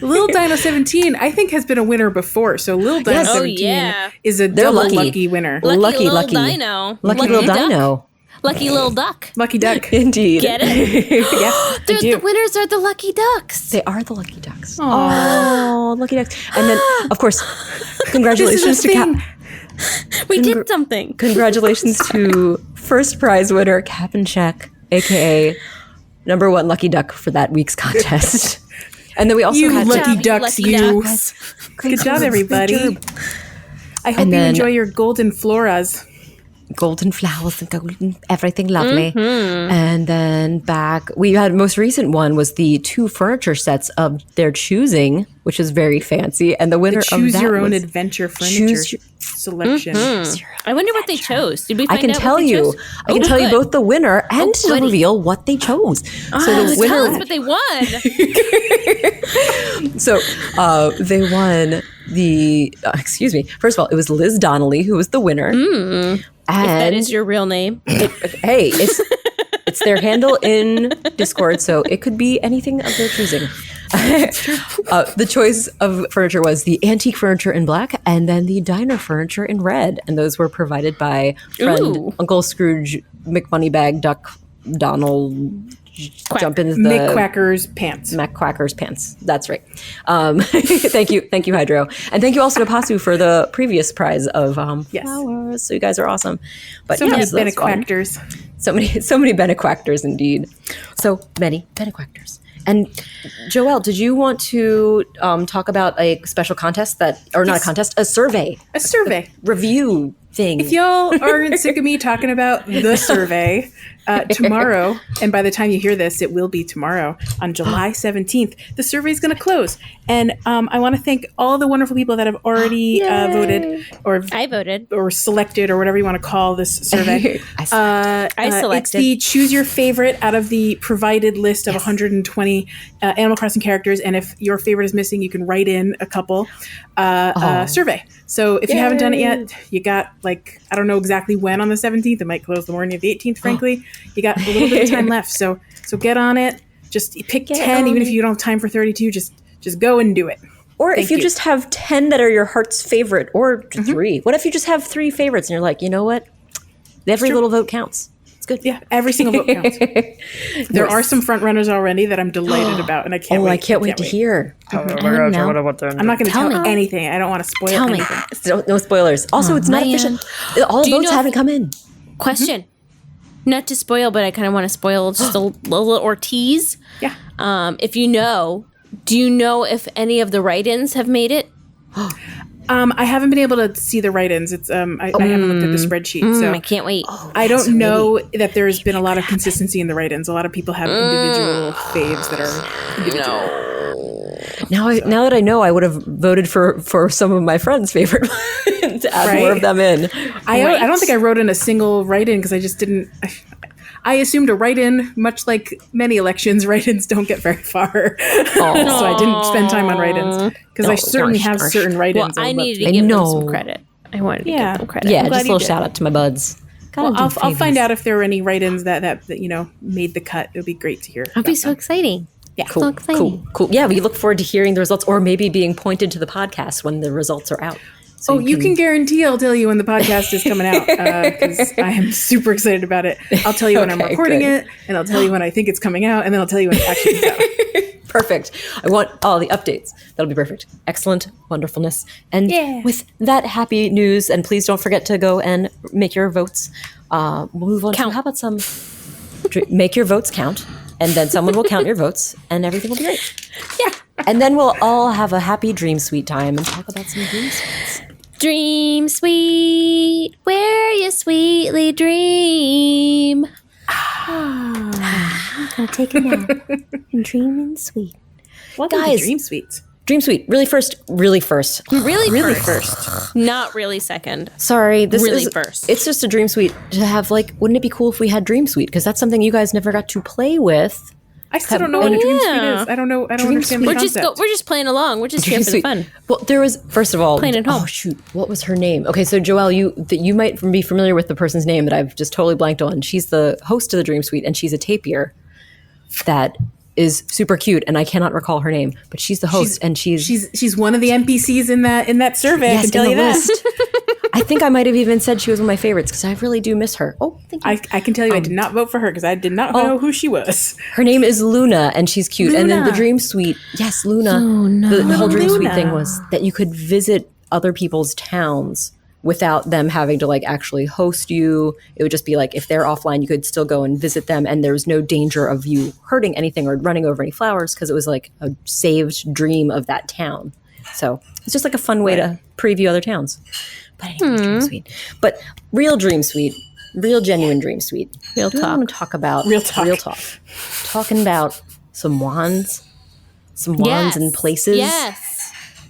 Little Dino 17. I think has been a winner before. So Little Dino Yes. 17 yeah. is a They're double lucky. lucky winner. Lucky little lucky. dino. Lucky Little duck. Dino. Lucky little duck. Lucky duck. Indeed. Get it? Yeah, I The do. winners are the lucky ducks. They are the lucky ducks. Aw. Oh, lucky ducks. And then, of course, This congratulations is a to thing. We did something. Congratulations to first prize winner, Captain Shack, aka number one lucky duck for that week's contest. And then we also You had lucky job, ducks, lucky you. ducks. Good job, everybody. I hope And you then- enjoy your golden floras. golden flowers and golden everything lovely. Mm-hmm. And then we had most recent one was the 2 furniture sets of their choosing, which is very fancy. And the winner Choose of that your own was adventure furniture Choose your- selection. I wonder what they chose. Did we I find can out tell what they you. chose? I can Oh, tell you good. both the winner and to goody. reveal what they chose. So the Tell us winner, what they won. they won the. Excuse me. First of all, it was Liz Donnelly who was the winner. And That is your real name. hey, it's their handle in Discord, so it could be anything of their choosing. The choice of furniture was the antique furniture in black and then the diner furniture in red. And those were provided by friend Uncle Scrooge McMoneybag Duck Donald. Jump into the McQuacker's pants. McQuacker's pants. That's right. Thank you, Hydro, and thank you also to Pasu for the previous prize of flowers. So you guys are awesome. But so many Benequactors. So many Benequactors indeed. So many Benequactors. And Joelle, did you want to talk about a special contest a survey? A survey. Review thing. If y'all aren't sick of me talking about the survey, tomorrow, and by the time you hear this, it will be tomorrow on July 17th, the survey is going to close. And I want to thank all the wonderful people that have already voted, or I voted, or selected, or whatever you want to call this survey. I selected. It's the choose your favorite out of the provided list of 120 Animal Crossing characters. And if your favorite is missing, you can write in a couple survey. So if you haven't done it yet, you got I don't know exactly when on the 17th. It might close the morning of the 18th, frankly. You got a little bit of time left. So get on it. Just pick 10, even if you don't have time for 32, just go and do it. Or if you just have 10 that are your heart's favorite, or 3. What if you just have 3 favorites and you're like, you know what? Every little vote counts. It's good. Yeah, every single vote counts. There are some front runners already that I'm delated about, and I can't wait. I can't wait to hear. I'm not going to tell anything. I don't want to spoil anything. No spoilers. Also, it's not official. All votes haven't come in. Question. Not to spoil, but I kind of want to spoil just a little or tease. Yeah. If you know, do you know if any of the write-ins have made it? I haven't been able to see the write-ins. It's I haven't looked at the spreadsheet, so I can't wait. I don't know that there's been a lot of consistency in the write-ins. A lot of people have individual faves that are individual. Now that I know, I would have voted for some of my friends' favorite to add more of them in. I don't think I wrote in a single write-in because I just didn't. I assumed a write-in, much like many elections, write-ins don't get very far. So I didn't spend time on write-ins because I certainly have certain write-ins. Well, I needed to give them some credit. I wanted to give them credit. Yeah, just a little shout out to my buds. Well, I'll find out if there were any write-ins that made the cut. It would be great to hear. It'd be so exciting. Yeah, cool, so exciting. Cool. Yeah, we look forward to hearing the results, or maybe being pointed to the podcast when the results are out. So you can guarantee I'll tell you when the podcast is coming out because I am super excited about it. I'll tell you when I'm recording it, and I'll tell you when I think it's coming out, and then I'll tell you when it actually comes out. Perfect. I want all the updates. That'll be perfect. Excellent wonderfulness. And with that happy news, and please don't forget to go and make your votes. We'll move on to how about some make your votes count, and then someone will count your votes, and everything will be great. Yeah. And then we'll all have a happy dream suite time and talk about some dream suites. Dream sweet, where you sweetly dream. I'm gonna take a nap and dream in sweet. Welcome to Dream Suites. Dream Suite, really first. Really first. Not really second. Sorry, this really is first. It's just a Dream Suite to have. Wouldn't it be cool if we had Dream Suite? Because that's something you guys never got to play with. I still don't know what a Dream Suite is. I don't know. I don't understand the concept. We're just playing along. We're just here for the fun. Well, there was, first of all, playing at home. Oh shoot, what was her name? Okay, so Joelle, you might be familiar with the person's name that I've just totally blanked on. She's the host of the Dream Suite, and she's a tapir that is super cute, and I cannot recall her name, but she's the host, and she's one of the NPCs in that survey. Yes, I can tell you that. I think I might have even said she was one of my favorites because I really do miss her. Oh, thank you. I can tell you I did not vote for her because I did not know who she was. Her name is Luna, and she's cute. And then the Dream Suite, yes, Luna. The whole Dream Suite thing was that you could visit other people's towns without them having to actually host you. It would just be if they're offline, you could still go and visit them, and there was no danger of you hurting anything or running over any flowers because it was a saved dream of that town. So it's just a fun way to preview other towns. But anyway, Dream Suite. But real Dream Suite, real genuine Dream Suite. Real talk. I want to talk about real talk. Talking about some wands in places.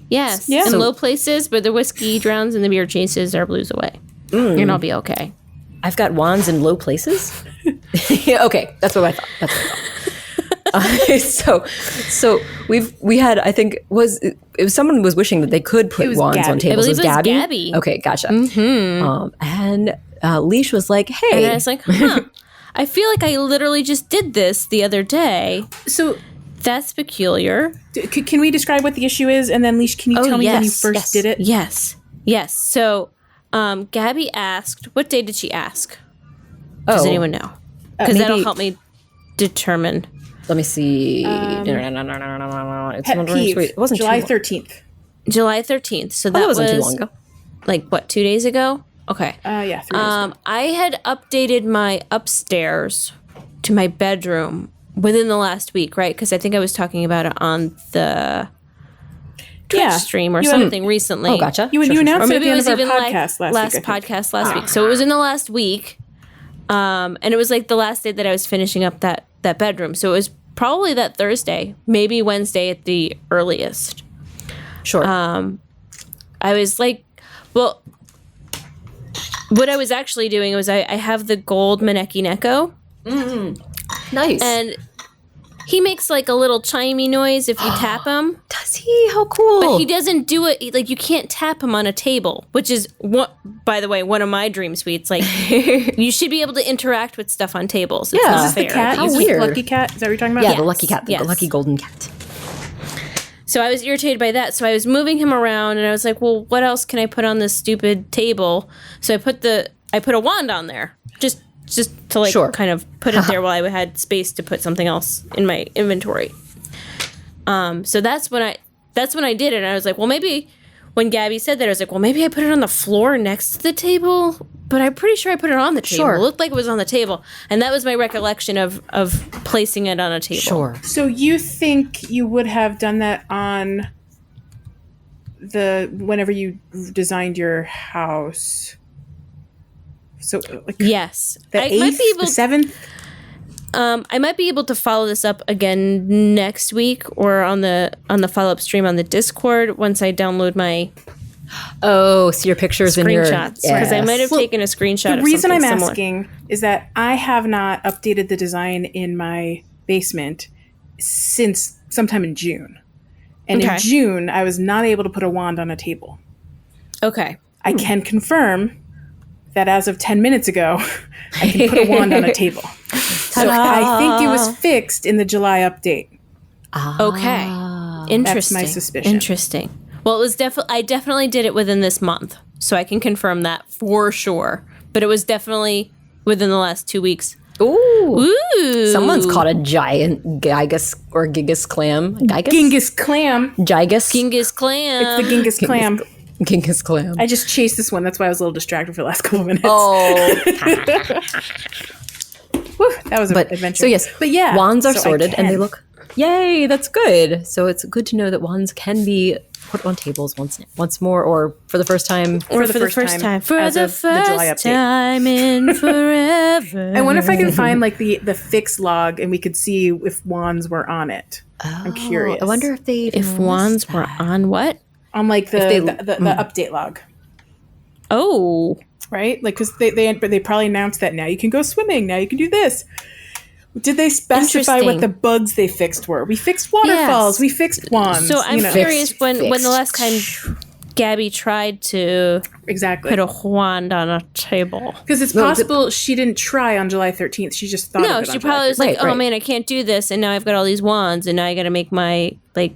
Yes. In low places where the whiskey drowns and the beer chases our blues away. And I'll be okay. I've got wands in low places? Okay, that's what I thought. So we had, I think it was someone was wishing that they could put wands Gabby. on tables. I believe it was Gabby? Gabby. Okay, gotcha. And Leesh was like, "Hey," and I was like, I feel like I literally just did this the other day. So That's peculiar. Can we describe what the issue is? And then, Leesh, can you tell me when you first did it? Yes. So, Gabby asked, what day did she ask? Does anyone know? Because that'll help me determine. Let me see. Pet peeve. It wasn't July 13th. July 13th. So that wasn't too long ago. Like, what, 2 days ago? Okay. Yeah, 3 days ago. I had updated my upstairs to my bedroom within the last week, right? Because I think I was talking about it on the Twitch stream or something recently. Oh, gotcha. You announced Or it at maybe the it end was of our even podcast last week. Last week. So it was in the last week. And it was like the last day that I was finishing up that bedroom. So it was probably that Thursday, maybe Wednesday at the earliest. Sure. I was like, well, what I was actually doing was I have the gold Maneki Neko. Nice. And he makes like a little chimey noise if you tap him. Does he? How cool. But he doesn't do it, like you can't tap him on a table, which is, by the way, one of my dream suites. Like, you should be able to interact with stuff on tables. It's not Is this the fair. cat? How Is this the weird. lucky cat? Is that what you're talking about? Yeah, the lucky cat, the Yes. lucky golden cat. So I was irritated by that. So I was moving him around, and I was like, well, what else can I put on this stupid table? So I put a wand on there, just to like kind of put it there while I had space to put something else in my inventory. So that's when I did it. And I was like, well, maybe when Gabby said that, I was like, well, maybe I put it on the floor next to the table, but I'm pretty sure I put it on the table. It looked like it was on the table. And that was my recollection of placing it on a table. Sure. So you think you would have done that on whenever you designed your house? So like Yes. the 8th, the 7th? I might be able to follow this up again next week or on the follow-up stream on the Discord once I download my Oh, so your pictures and your screenshots. Because I might have taken a screenshot The of reason I'm something similar. asking is that I have not updated the design in my basement since sometime in June. And in June, I was not able to put a wand on a table. Okay. I can confirm that as of 10 minutes ago, I can put a wand on a table. So I think it was fixed in the July update. Okay. Interesting. That's my suspicion. Interesting. Well, it was I definitely did it within this month, so I can confirm that for sure. But it was definitely within the last 2 weeks. Ooh. Someone's Ooh. caught a giant Genghis or Genghis clam. Genghis clam. Genghis. Genghis clam. It's the Genghis clam. Genghis clam. I just chased this one. That's why I was a little distracted for the last couple of minutes. Oh. Whew, that was an adventure. So yes, but yeah, wands are so sorted and they look, yay, that's good. So it's good to know that wands can be put on tables once more or for the first time. Or for the first time. For as the of the July first update. time in forever. I wonder if I can find like the fix log and we could see if wands were on it. I'm curious. I wonder if they if wands were on what? on like the update log. Oh. Right? Like, because they probably announced that now you can go swimming, now you can do this. Did they specify what Interesting. the bugs they fixed were? We fixed waterfalls, we fixed wands. So I'm you know. curious when the last time Gabby tried to Exactly. put a wand on a table. Because it's possible she didn't try on July 13th. She just thought of it No, on she July probably was 13th. like, oh man, I can't do this. And now I've got all these wands and now I got to make my like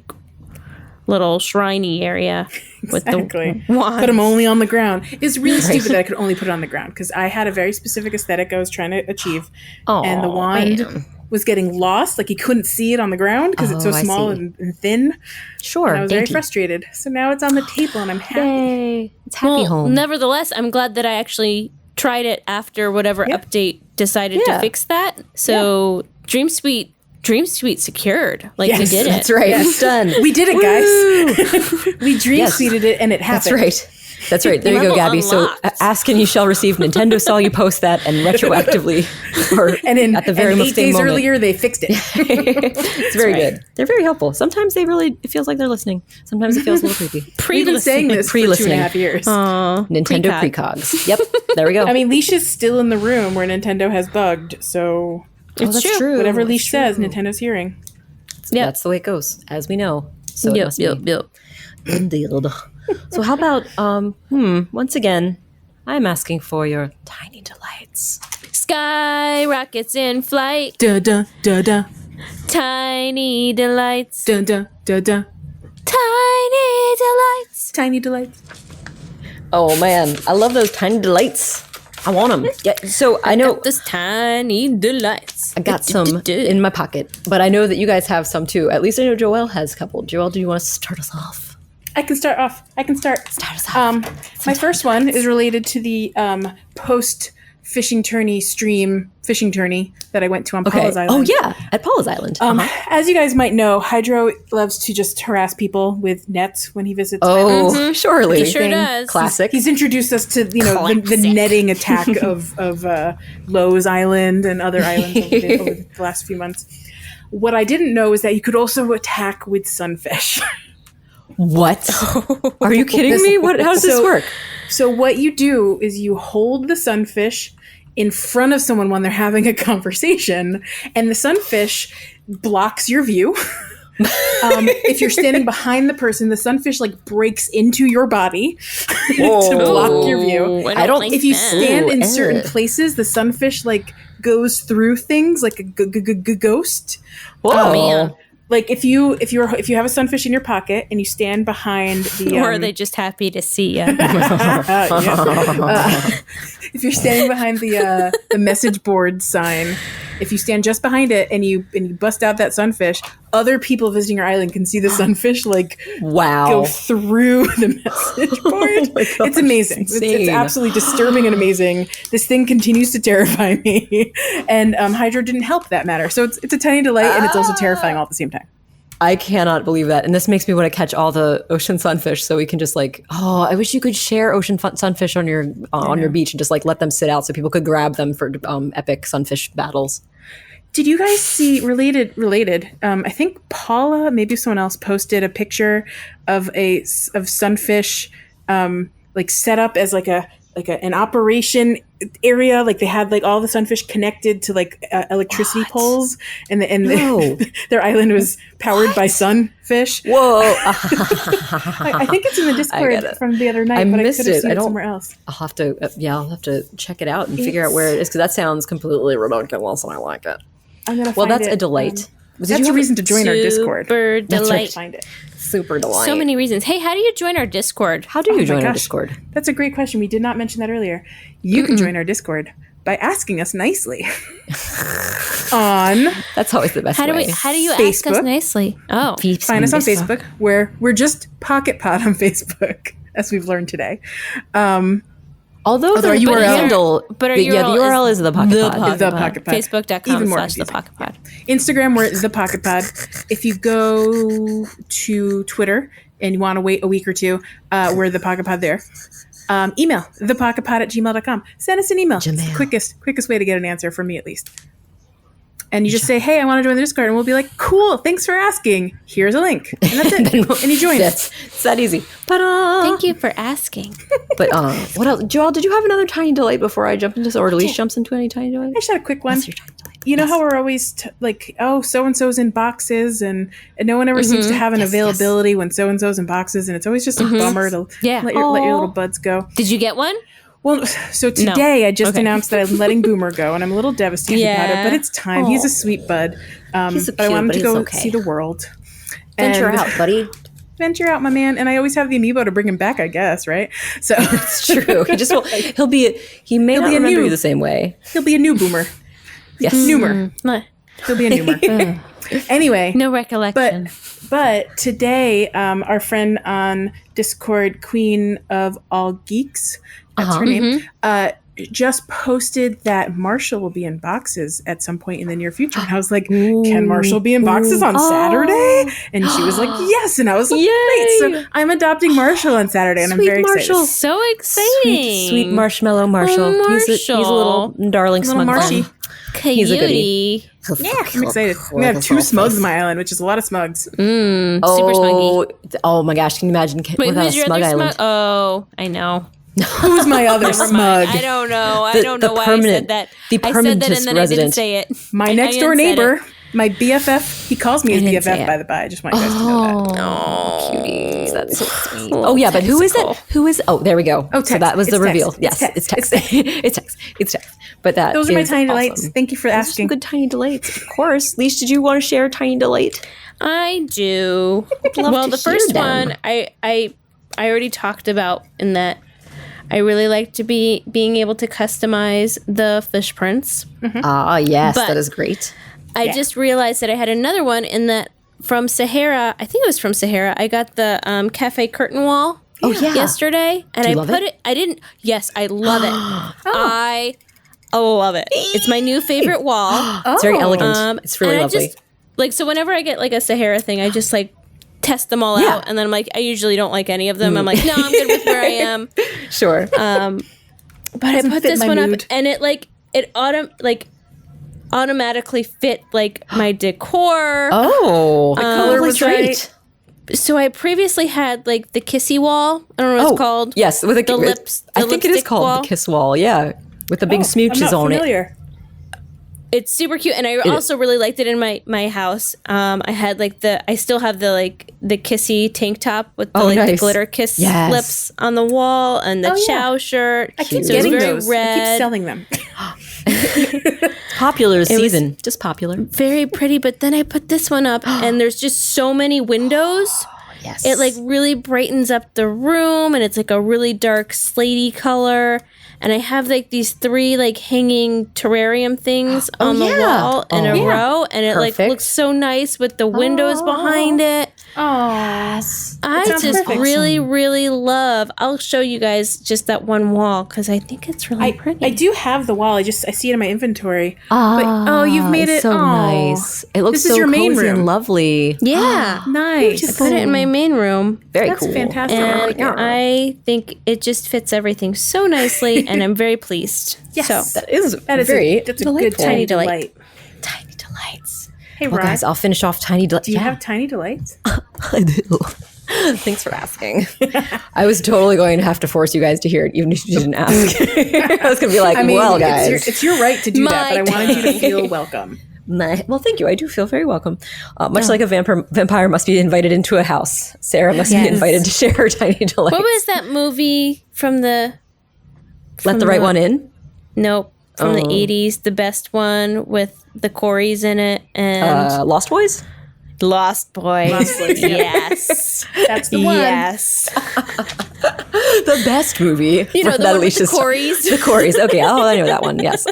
little shriney area with Exactly. the wands. Put them only on the ground. It's really stupid that I could only put it on the ground because I had a very specific aesthetic I was trying to achieve. And the wand was getting lost. Like you couldn't see it on the ground because it's so small and thin. Sure. And I was very frustrated. So now it's on the table and I'm happy. Yay. It's happy home. Nevertheless, I'm glad that I actually tried it after whatever update decided to fix that. So Dream Suite secured. Like we did it. That's right. It's done. We did it, guys. We dream suited it and it happened. That's right. There you go, Gabby. Unlocked. So ask and you shall receive. Nintendo saw you post that and retroactively, or at the very most 8 days moment. earlier, they fixed it. It's very good. They're very helpful. Sometimes it feels like they're listening. Sometimes it feels a little creepy. We've been saying this for 2.5 years. Nintendo precogs. Yep. There we go. I mean, Leesh is still in the room where Nintendo has bugged, so It's true. whatever Leesh says, Nintendo's hearing. Yeah, that's the way it goes, as we know. So it must be. Yep. Indeed. So how about once again, I'm asking for your tiny delights. Sky rockets in flight. Da da da da Tiny delights. Dun dun dun dun. Tiny delights. Tiny delights. Oh man, I love those tiny delights. I want them. Yeah, so I know This tiny delights. I got some in my pocket, but I know that you guys have some too. At least I know Joelle has a couple. Joelle, do you want to start us off? I can start off. Start us off. My first one is related to the post fishing tourney stream fishing tourney that I went to on Paula's Island. Oh yeah, at Paula's Island. As you guys might know, Hydro loves to just harass people with nets when he visits. Oh, surely. He sure does. Classic. He's introduced us to the netting attack of Lowe's Island and other islands over the last few months. What I didn't know is that you could also attack with sunfish. What? Are you kidding me? How does this work? So what you do is you hold the sunfish in front of someone when they're having a conversation, and the sunfish blocks your view. If you're standing behind the person, the sunfish breaks into your body to block your view. I don't. If you stand in certain places, the sunfish goes through things like a ghost. Whoa, man. If you have a sunfish in your pocket and you stand behind the or are they just happy to see you? If you're standing behind the message board sign, if you stand just behind it and you bust out that sunfish, other people visiting your island can see the sunfish go through the message board. It's amazing. It's absolutely disturbing and amazing. This thing continues to terrify me, and Hydro didn't help that matter. So it's a tiny delight, and it's also terrifying all at the same time. I cannot believe that. And this makes me want to catch all the ocean sunfish so we can just I wish you could share ocean sunfish on your beach and just let them sit out so people could grab them for epic sunfish battles. Did you guys see related? I think Paula, maybe someone else, posted a picture of sunfish set up as an operation area. They had they had all the sunfish connected to electricity poles, and their island was powered by sunfish. Whoa! I think it's in the Discord from the other night, but I could have seen it somewhere else. I'll have to check it out and figure out where it is, because that sounds completely ridiculous and I like it. I'm gonna well, find that's it. a delight. That's a reason to join our Discord. Super That's delight. right. Find it. Super delight. So many reasons. Hey, how do you join our Discord? How do you join our Discord? That's a great question. We did not mention that earlier. You can join our Discord by asking us nicely. That's always the best way. How do you ask us nicely? Oh, find us on Facebook, where we're just Pocket Pod on Facebook, as we've learned today. Although the URL handle, but our the URL is the Pocket Pod. The Pocket Pod. Facebook.com/thepocketpod. Instagram, we're the Pocket Pod. If you go to Twitter and you want to wait a week or two, we're the Pocket Pod there. Email thepocketpod@gmail.com. Send us an email. It's the quickest way to get an answer from me, at least. And you just say, hey, I want to join the Discord. And we'll be like, cool, thanks for asking. Here's a link. And that's it. And you join. It's that easy. But thank you for asking. But what else? Joelle, did you have another tiny delight before I jump into this? Or Leesh jumps into any tiny delight? I just had a quick one. You know how we're always so-and-so's in boxes and no one ever seems to have an availability when so-and-so's in boxes, and it's always just a bummer to let your little buds go. Did you get one? Well, so today I just announced that I'm letting Boomer go, and I'm a little devastated about it, but it's time. He's a sweet bud. He's so cute, but I want him to go okay. see the world. Venture out, buddy. Venture out, my man. And I always have the amiibo to bring him back, I guess, right? So it's true. He may not remember you the same way. He'll be a new Boomer. Yes. Noomer. He'll be a Noomer. Anyway. No recollection. But today, our friend on Discord, Queen of All Geeks, that's her name, just posted that Marshall will be in boxes at some point in the near future. And I was like, can Marshall be in boxes on Saturday? And she was like, yes. And I was like, great. So I'm adopting Marshall on Saturday, and I'm very Marshall. excited. So exciting. Sweet marshmallow Marshall. He's a little darling smug Marshy. He's a goodie. Yeah, I'm excited. I'm going to have 2 smugs in my island, which is a lot of smugs. Super smuggy. Oh my gosh, can you imagine? Wait, who's your smug other island? smug? Oh, I know. Who's my other smug? I don't know. I don't know why I said that. The I said that and then resident. I didn't say it. My next door neighbor. My BFF, he calls me his BFF, by the by. I just want you guys to know that. Oh, cuties. That's so sweet. Oh, yeah, but who is it? Who is... Oh, there we go. Oh, text. So that was the reveal. Text. Yes, it's text. It's text. It's text. But that Those are my tiny awesome. delights. Thank you for Those are asking. some good tiny delights. Of course. Leesh, did you want to share a tiny delight? I do. love Well, to the first hear them. one I already talked about in that I really like to being able to customize the fish prints. Ah, yes, But- that is great. I just realized that I had another one in that from Sahara. I think it was from Sahara. I got the cafe curtain wall. Oh, yeah. Yesterday, and Do you I love put it? it. I didn't. Yes, I love it. I love it. It's my new favorite wall. It's very elegant. It's really and I lovely. just, like, so whenever I get like a Sahara thing, I just like test them all Yeah. out, and then I'm like, I usually don't like any of them. I'm like, no, I'm good with where I am. Sure. But I Doesn't put fit this my one mood. up, and it automatically fit like my decor. Oh, color was right. So I previously had like the kissy wall. I don't know what it's called. Yes, with the lips. I The think it is lipstick called wall. the kiss wall. Yeah, with the big I'm smooches not on it. familiar. It's super cute, and I also really liked it in my house. I had like I still have the kissy tank top with the the nice. glitter kiss Yes. lips on the wall, and the chow shirt. I keep So it's getting very those. I red, keep selling them. Popular was- season, just popular. very pretty. But then I put this one up, and there's just so many windows. Yes, It like really brightens up the room, and it's like a really dark slatey color. And I have like these 3 like hanging terrarium things on the wall in a row, and it like Perfect. looks so nice with the windows behind it. Oh, I sounds just perfect. really, really love. I'll show you guys just that one wall because I think it's really pretty. I do have the wall. I see it in my inventory. Ah, you've made it's it so aw. nice. It looks This is so your main cozy and room. lovely. yeah, Nice. put it in my main room. Very That's cool. fantastic. I like And it. I think it just fits everything so nicely, and I'm very pleased. Yes. So That is That's very that's a good delightful. tiny delight. delight. Tiny delights. Hey, Well, Rod, guys, I'll finish off tiny delights. do you have tiny delights? I do. Thanks for asking. I was totally going to have to force you guys to hear it, even if you didn't ask. I was going to be like, well, guys. it's your right to do that, but I My wanted you to feel welcome. Well, thank you. I do feel very welcome. Much like a vampire must be invited into a house, Sarah must be invited to share her tiny delights. what was that movie from the? Let the right one in? Nope, from the 80s, the best one with the Coreys in it and Lost Boys? Lost Boys. Lost Boys, yeah. Yes. That's the one. Yes. The best movie. You know, the that one with the Alicia's- Coreys. The Coreys. Okay. Oh, I know that one. Yes.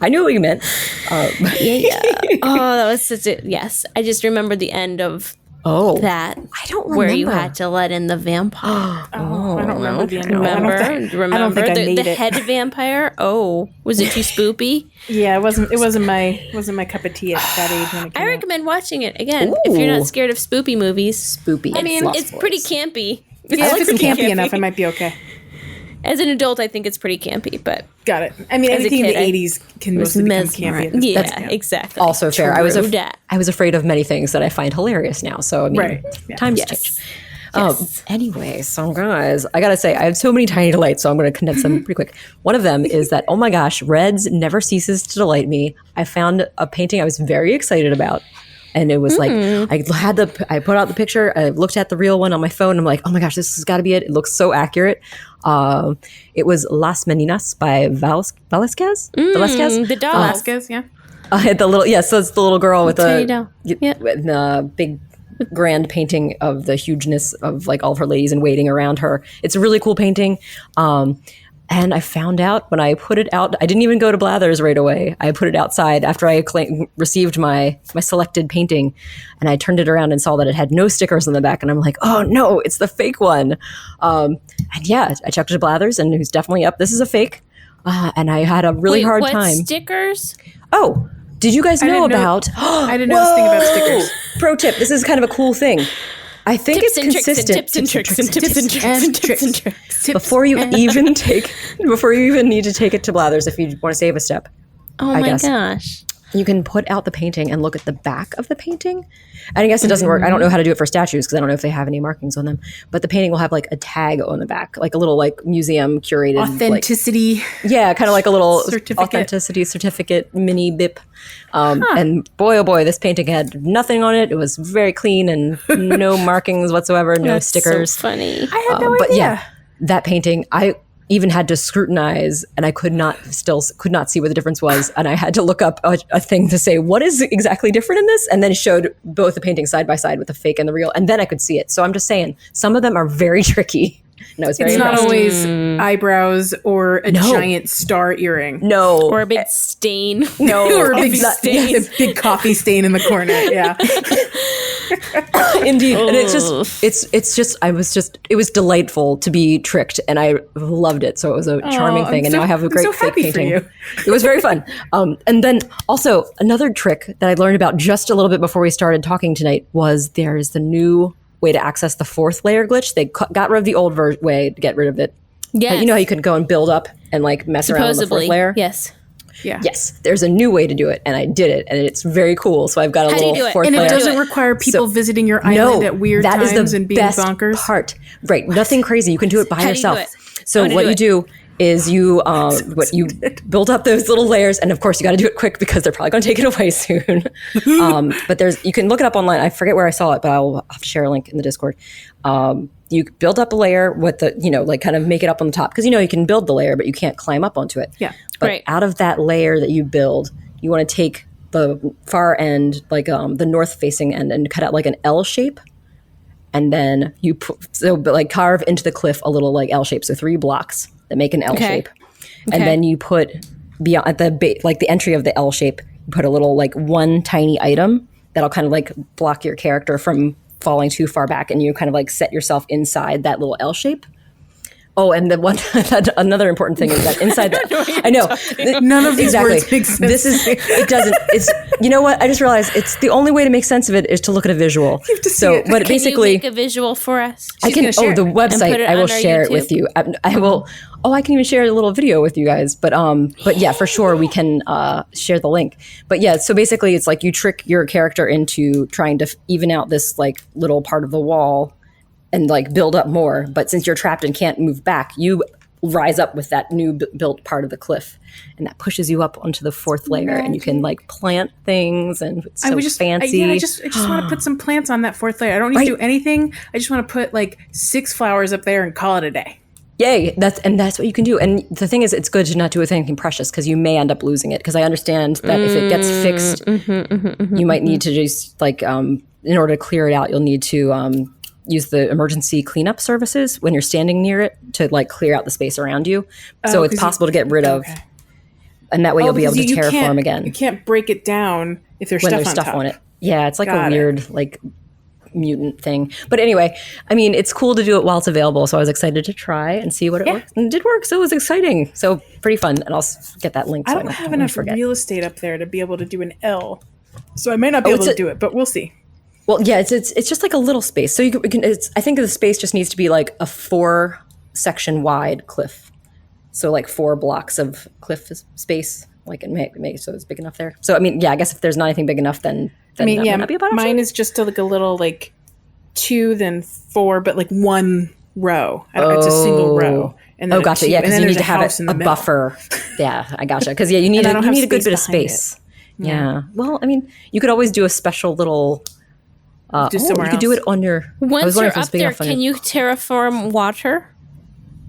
I knew what you meant. Yeah. Oh, that was such a yes. I just remembered the end of that. I don't remember. Where you had to let in the vampire. Oh, I don't remember the end. Remember? I don't think I made the it. head vampire? Oh, was it too spoopy? Yeah, it wasn't my cup of tea at that age when it came I out. recommend watching it again if you're Ooh. not scared of spoopy movies. Spoopy. I mean, Lost it's Boys. pretty campy. Yeah, if it's some campy enough, I might be okay. As an adult, I think it's pretty campy, but Got it. I mean, As a anything in kid, I the 80s can was mostly become mesmerized. campy. At this Yeah, point. exactly. Also fair. True dat. I was afraid of many things that I find hilarious now. So I mean, Right. Yeah. times Yes. change. Yes. Anyway, so guys, I gotta say, I have so many tiny delights, so I'm gonna condense them pretty quick. One of them is that, oh my gosh, Reds never ceases to delight me. I found a painting I was very excited about. And it was like, I put out the picture, I looked at the real one on my phone. I'm like, oh my gosh, this has got to be it. It looks so accurate. It was Las Meninas by Velasquez. The doll. Velasquez, yeah. So it's the little girl with Tiny the, doll. Yeah. with the big grand painting of the hugeness of like all of her ladies in waiting around her. It's a really cool painting. And I found out when I put it out, I didn't even go to Blathers right away. I put it outside after I received my selected painting, and I turned it around and saw that it had no stickers on the back. And I'm like, oh no, it's the fake one. And yeah, I checked it to Blathers, and it was definitely up. This is a fake. And I had a really hard what time. Stickers? Oh, did you guys know didn't know- about? I didn't know this thing about stickers. Pro tip: this is kind of a cool thing. I think Tips it's and tricks and consistent. tips and tricks and tips and tricks and tips and tricks. Before you even need to take it to Blathers, if you want to save a step. Oh I my guess. gosh. you can put out the painting and look at the back of the painting. And I guess it doesn't work. I don't know how to do it for statues because I don't know if they have any markings on them. But the painting will have like a tag on the back, like a little like museum curated authenticity. Like, yeah, kind of like a little certificate. Authenticity certificate mini bip. And boy, oh boy, this painting had nothing on it. It was very clean and no markings whatsoever, no stickers. So funny. I had no but idea. yeah, that painting, I even had to scrutinize, and I could not see what the difference was, and I had to look up a thing to say what is exactly different in this, and then showed both the paintings side by side with the fake and the real, and then I could see it. So I'm just saying, some of them are very tricky. No, it's very. It's not impressed. always eyebrows or a giant star earring. No, or a big stain. No, or a big stain, a big coffee stain in the corner. Yeah. Indeed. And it was delightful to be tricked, and I loved it. So it was a charming thing. And now I have a great fake painting. It was very fun. And then also another trick that I learned about just a little bit before we started talking tonight was there's the new way to access the 4th layer glitch. They got rid of the old way to get rid of it. Yeah. You know how you could go and build up and like mess around with the 4th layer? Yes. Yeah. Yes, there's a new way to do it, and I did it, and it's very cool. So I've got a little 4th layer. And it doesn't require people visiting your island at weird times and being bonkers? Part. Right, nothing crazy. You can do it by yourself. So what you do is you build up those little layers, and of course you got to do it quick because they're probably going to take it away soon. But you can look it up online. I forget where I saw it, but I'll share a link in the Discord. You build up a layer with the, like kind of make it up on the top because you can build the layer, but you can't climb up onto it. Yeah. But out of that layer that you build, you want to take the far end, like the north facing end, and cut out like an L shape. And then you carve into the cliff a little like L shape. So 3 blocks that make an L shape. And then you put beyond at the entry of the L shape, you put a little like one tiny item that'll kind of like block your character from falling too far back, and you kind of like set yourself inside that little L shape. Oh, and the one another important thing is that inside that I know none of these words make sense. This is it doesn't. It's you know what I just realized it's the only way to make sense of it is to look at a visual. You have to see it. But basically, you make a visual for us? I can. Oh, the website. I will share it with you. I will. Oh, I can even share a little video with you guys. But yeah, for sure we can share the link. But yeah, so basically, it's like you trick your character into trying to even out this like little part of the wall and like build up more. But since you're trapped and can't move back, you rise up with that new built part of the cliff, and that pushes you up onto the 4th layer, and you can like plant things, and it's so fancy. I just want to put some plants on that 4th layer. I don't need to do anything. I just want to put like 6 flowers up there and call it a day. Yay! That's what you can do. And the thing is, it's good to not do with anything precious because you may end up losing it. Because I understand that if it gets fixed, you might need to just like in order to clear it out, you'll need to use the emergency cleanup services when you're standing near it to like clear out the space around you. So it's possible to get rid of, and that way you'll be able to terraform again. You can't break it down if there's stuff on it. Yeah, it's like a weird like mutant thing. But anyway, I mean, it's cool to do it while it's available. So I was excited to try and see what it worked, and it did work. So it was exciting. So pretty fun. And I'll get that link. I don't have enough real estate up there to be able to do an L, so I may not be able to do it, but we'll see. Well, yeah, it's just like a little space. So you can I think the space just needs to be like a 4-section wide cliff. So like 4 blocks of cliff space, like and make so it's big enough there. So I mean, yeah, I guess if there's not anything big enough, then that might not be a bad option. Mine is just like a little like 2, then 4, but like 1 row. It's a single row. And then gotcha. Yeah, because you need to have a buffer. Yeah, I gotcha. Because you need a good bit of space. Yeah. Well, I mean, you could always do a special little. You could do it on your. Once you're up there, can you terraform water?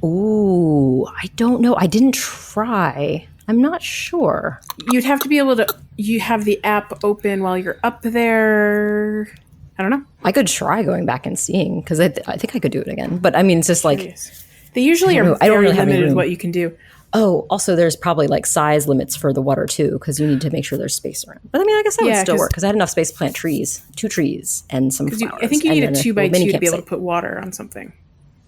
Ooh, I don't know. I didn't try. I'm not sure. You'd have to be able to. You have the app open while you're up there. I don't know. I could try going back and seeing because I think I could do it again. But I mean, it's just like they usually are very limited with what you can do. Oh, also there's probably like size limits for the water too because you need to make sure there's space around. But I mean, I guess that would still work because I had enough space to plant 2 trees and some flowers. I think you need a 2x2 to be able to put water on something.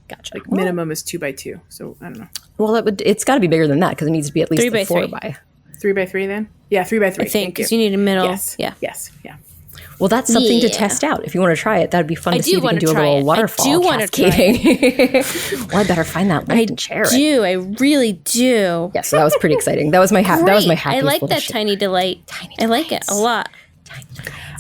Gotcha. Like minimum is 2x2. So I don't know. Well, it's got to be bigger than that because it needs to be at least 3x3. 4x. 3x3 then? Yeah, 3x3. I think because you need a middle. Yes. Yeah. Yes. Yeah. Well, that's something to Yeah. test out. If you want to try it, that'd be fun I to see do if you can wanna do a try little it. I waterfall do wanna try cascading. Well, I better find that link and share it. I really do. Yeah, so that was pretty exciting. That was my that was my Great. happiest I like little that shit. tiny delight. I like it a lot.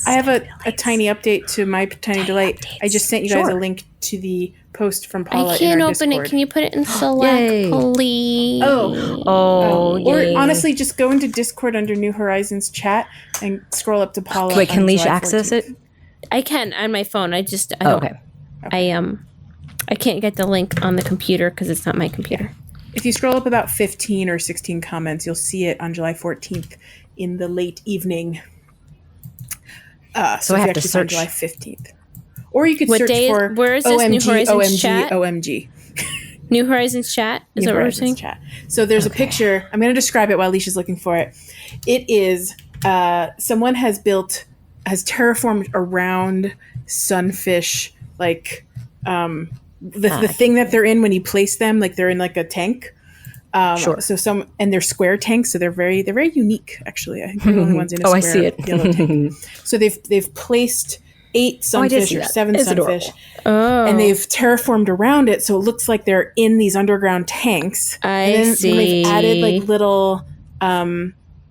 I have a tiny update to my tiny delight. I just sent you guys a link to the post from Paula I can't in our open Discord. it. Can you put it in select, Yay. please? Oh, or yay. honestly, just go into Discord under New Horizons chat and scroll up to Paula. Wait, can on Leesh July access 14th. it? I can on my phone. I just I Oh, don't. okay. I can't get the link on the computer because it's not my computer. If you scroll up about 15 or 16 comments, you'll see it on July 14th in the late evening. So I if have you to actually find search. July 15th. Or you could What search day is- for where is this, New OMG, Horizons OMG, chat? OMG. New Horizons chat is New that what we're Horizons saying? chat. So there's a picture. I'm going to describe it while Leesh is looking for it. It is someone has terraformed around sunfish, like the thing that they're in when you place them, like they're in like a tank. Sure. So they're square tanks, so they're very unique. Actually, I think they're the only ones in a Oh, I square see it. yellow tank. So they've placed 8 I did sunfish see or that. 7 It's sunfish, adorable. and they've terraformed around it, so it looks like they're in these underground tanks. And then they've added like little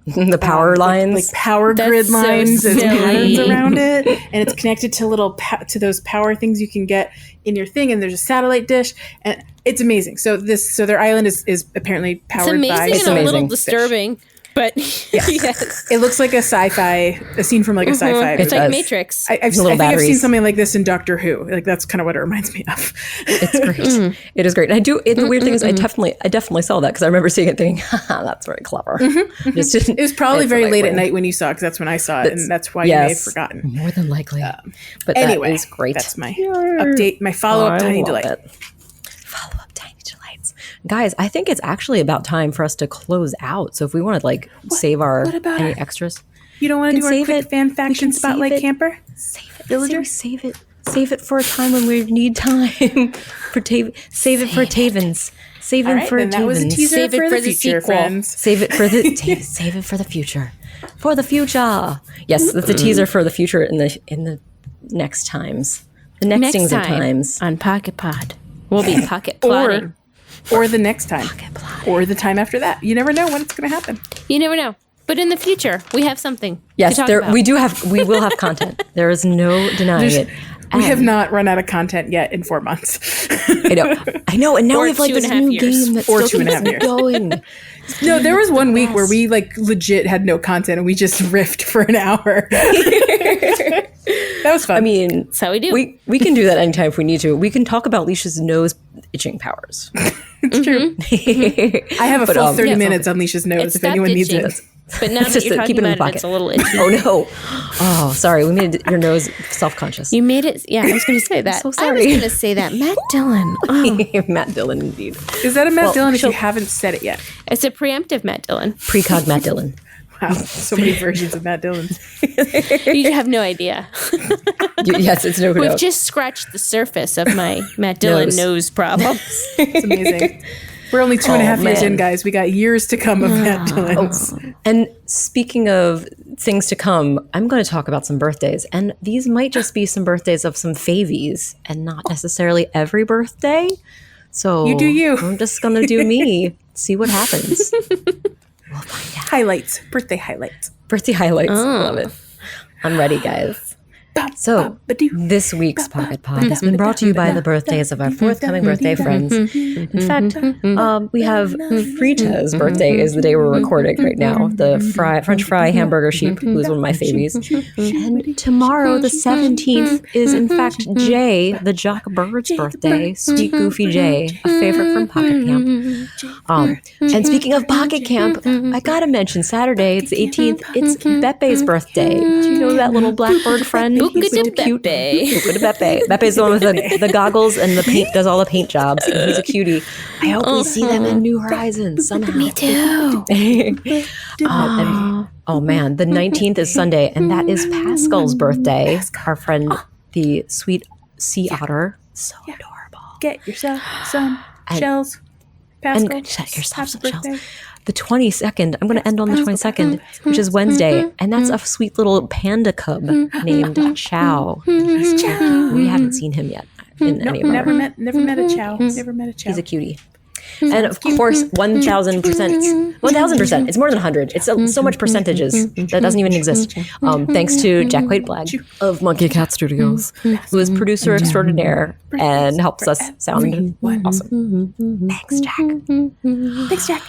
The power lines. like power That's grid so lines and silly. patterns around it, and it's connected to to those power things you can get in your thing. And there's a satellite dish, and it's amazing. So their island is apparently It's powered amazing by. and a little amazing. disturbing, but yes. It looks like a scene from like a sci-fi. It's movie. like does. Matrix. I little think I've seen batteries. something like this in Doctor Who. Like that's kind of what it reminds me of. It's great. It is great. And the weird thing is I definitely saw that because I remember seeing it thinking, haha, that's very clever. Just didn't- It was probably it's very the right late at way. night when you saw it, because that's when I saw it, and that's why you may have forgotten. More than likely. But Anyway, that is great. that's my update, my follow-up I tiny love delight. it. Follow-up tiny delights. Guys, I think it's actually about time for us to close out. So if we want to like save our about any our- extras. You don't want to We do can our save quick it. fan We faction can save spotlight it. camper? Save it. Villager? Save it. Save it for a time when we need time. Save it for Tavens. Save All it right, for then that was a Tavens. teaser Save it for for the the future, sequel. friends. Save it for the save it for the future. For the future. Yes, that's a teaser for the future in the next times. The next things of times. on Pocket Pod. We'll be pocket plotting. Or the next time. Or the time after that. You never know when it's going to happen. You never know. But in the future, we have something Yes, to talk there about. we will have content. There is no denying it. We have And- not run out of content yet in 4 months. I know, and now Or we have like this 2.5 new years. game that Or still 2.5 keeps years. going. No, there was one week where we like legit had no content and we just riffed for an hour. That was fun. I mean, That's how we do. we can do that anytime if we need to. We can talk about Leesh's nose itching powers. it's true. I have a But, full 30 yeah, minutes on Leesh's nose It's if anyone needs itching. it. But now It's that just you're to keep talking it in the about it, it's a little itchy. Oh no! Oh, sorry. We made your nose self-conscious. You made it. Yeah, I was going to say that. so I was sorry. going to say that. Matt Dillon. Oh, Matt Dillon, indeed. Is that a Matt Well, Dillon if she'll- you haven't said it yet? it's a preemptive Matt Dillon. Precog Matt Dillon. Wow, so many versions of Matt Dillon. You have no idea. Yes, it's no We've doubt. just scratched the surface of my Matt Dillon nose problem. It's amazing. We're only 2.5 years man. in, guys. We got years to come of Matt Dillon's. And speaking of things to come, I'm going to talk about some birthdays. And these might just be some birthdays of some favies and not necessarily every birthday. So You do you. I'm just going to do me, see what happens. We'll find out. Highlights. Birthday highlights. Birthday highlights. Love it. I'm ready, guys. So, this week's Pocket Pod has been brought to you by the birthdays of our forthcoming birthday friends. In fact, we have Frita's birthday is the day we're recording right now. The French fry hamburger sheep, who is one of my favies. And tomorrow, the 17th, is in fact Jay, the Jock Bird's birthday. Sweet Goofy Jay, a favorite from Pocket Camp. And speaking of Pocket Camp, I gotta mention Saturday, it's the 18th, it's Bepe's birthday. Do you know that little blackbird friend? He's so cute. Bepe. Look at Bepe. Bepe's the one with the goggles and the paint, does all the paint jobs. And he's a cutie. I hope we see them in New Horizons somehow. Me too. Oh man, the 19th is Sunday, and that is Pascal's birthday. Our friend, the sweet sea otter. So adorable. Get yourself some shells. Pascal. And shut yourself, Happy Shells. birthday. The 22nd, I'm going to end on the 22nd, which is Wednesday, and that's a sweet little panda cub named Chow. He's Chow. We haven't seen him yet in any of our... Never met a Chow. Never met a Chow. He's a cutie. And of course, 1,000%. 1,000%. It's more than 100. It's so much percentages that doesn't even exist. Thanks to Jack White-Blag of Monkey Cat Studios, who is producer extraordinaire and helps us sound awesome. Thanks, Jack. Thanks, Jack.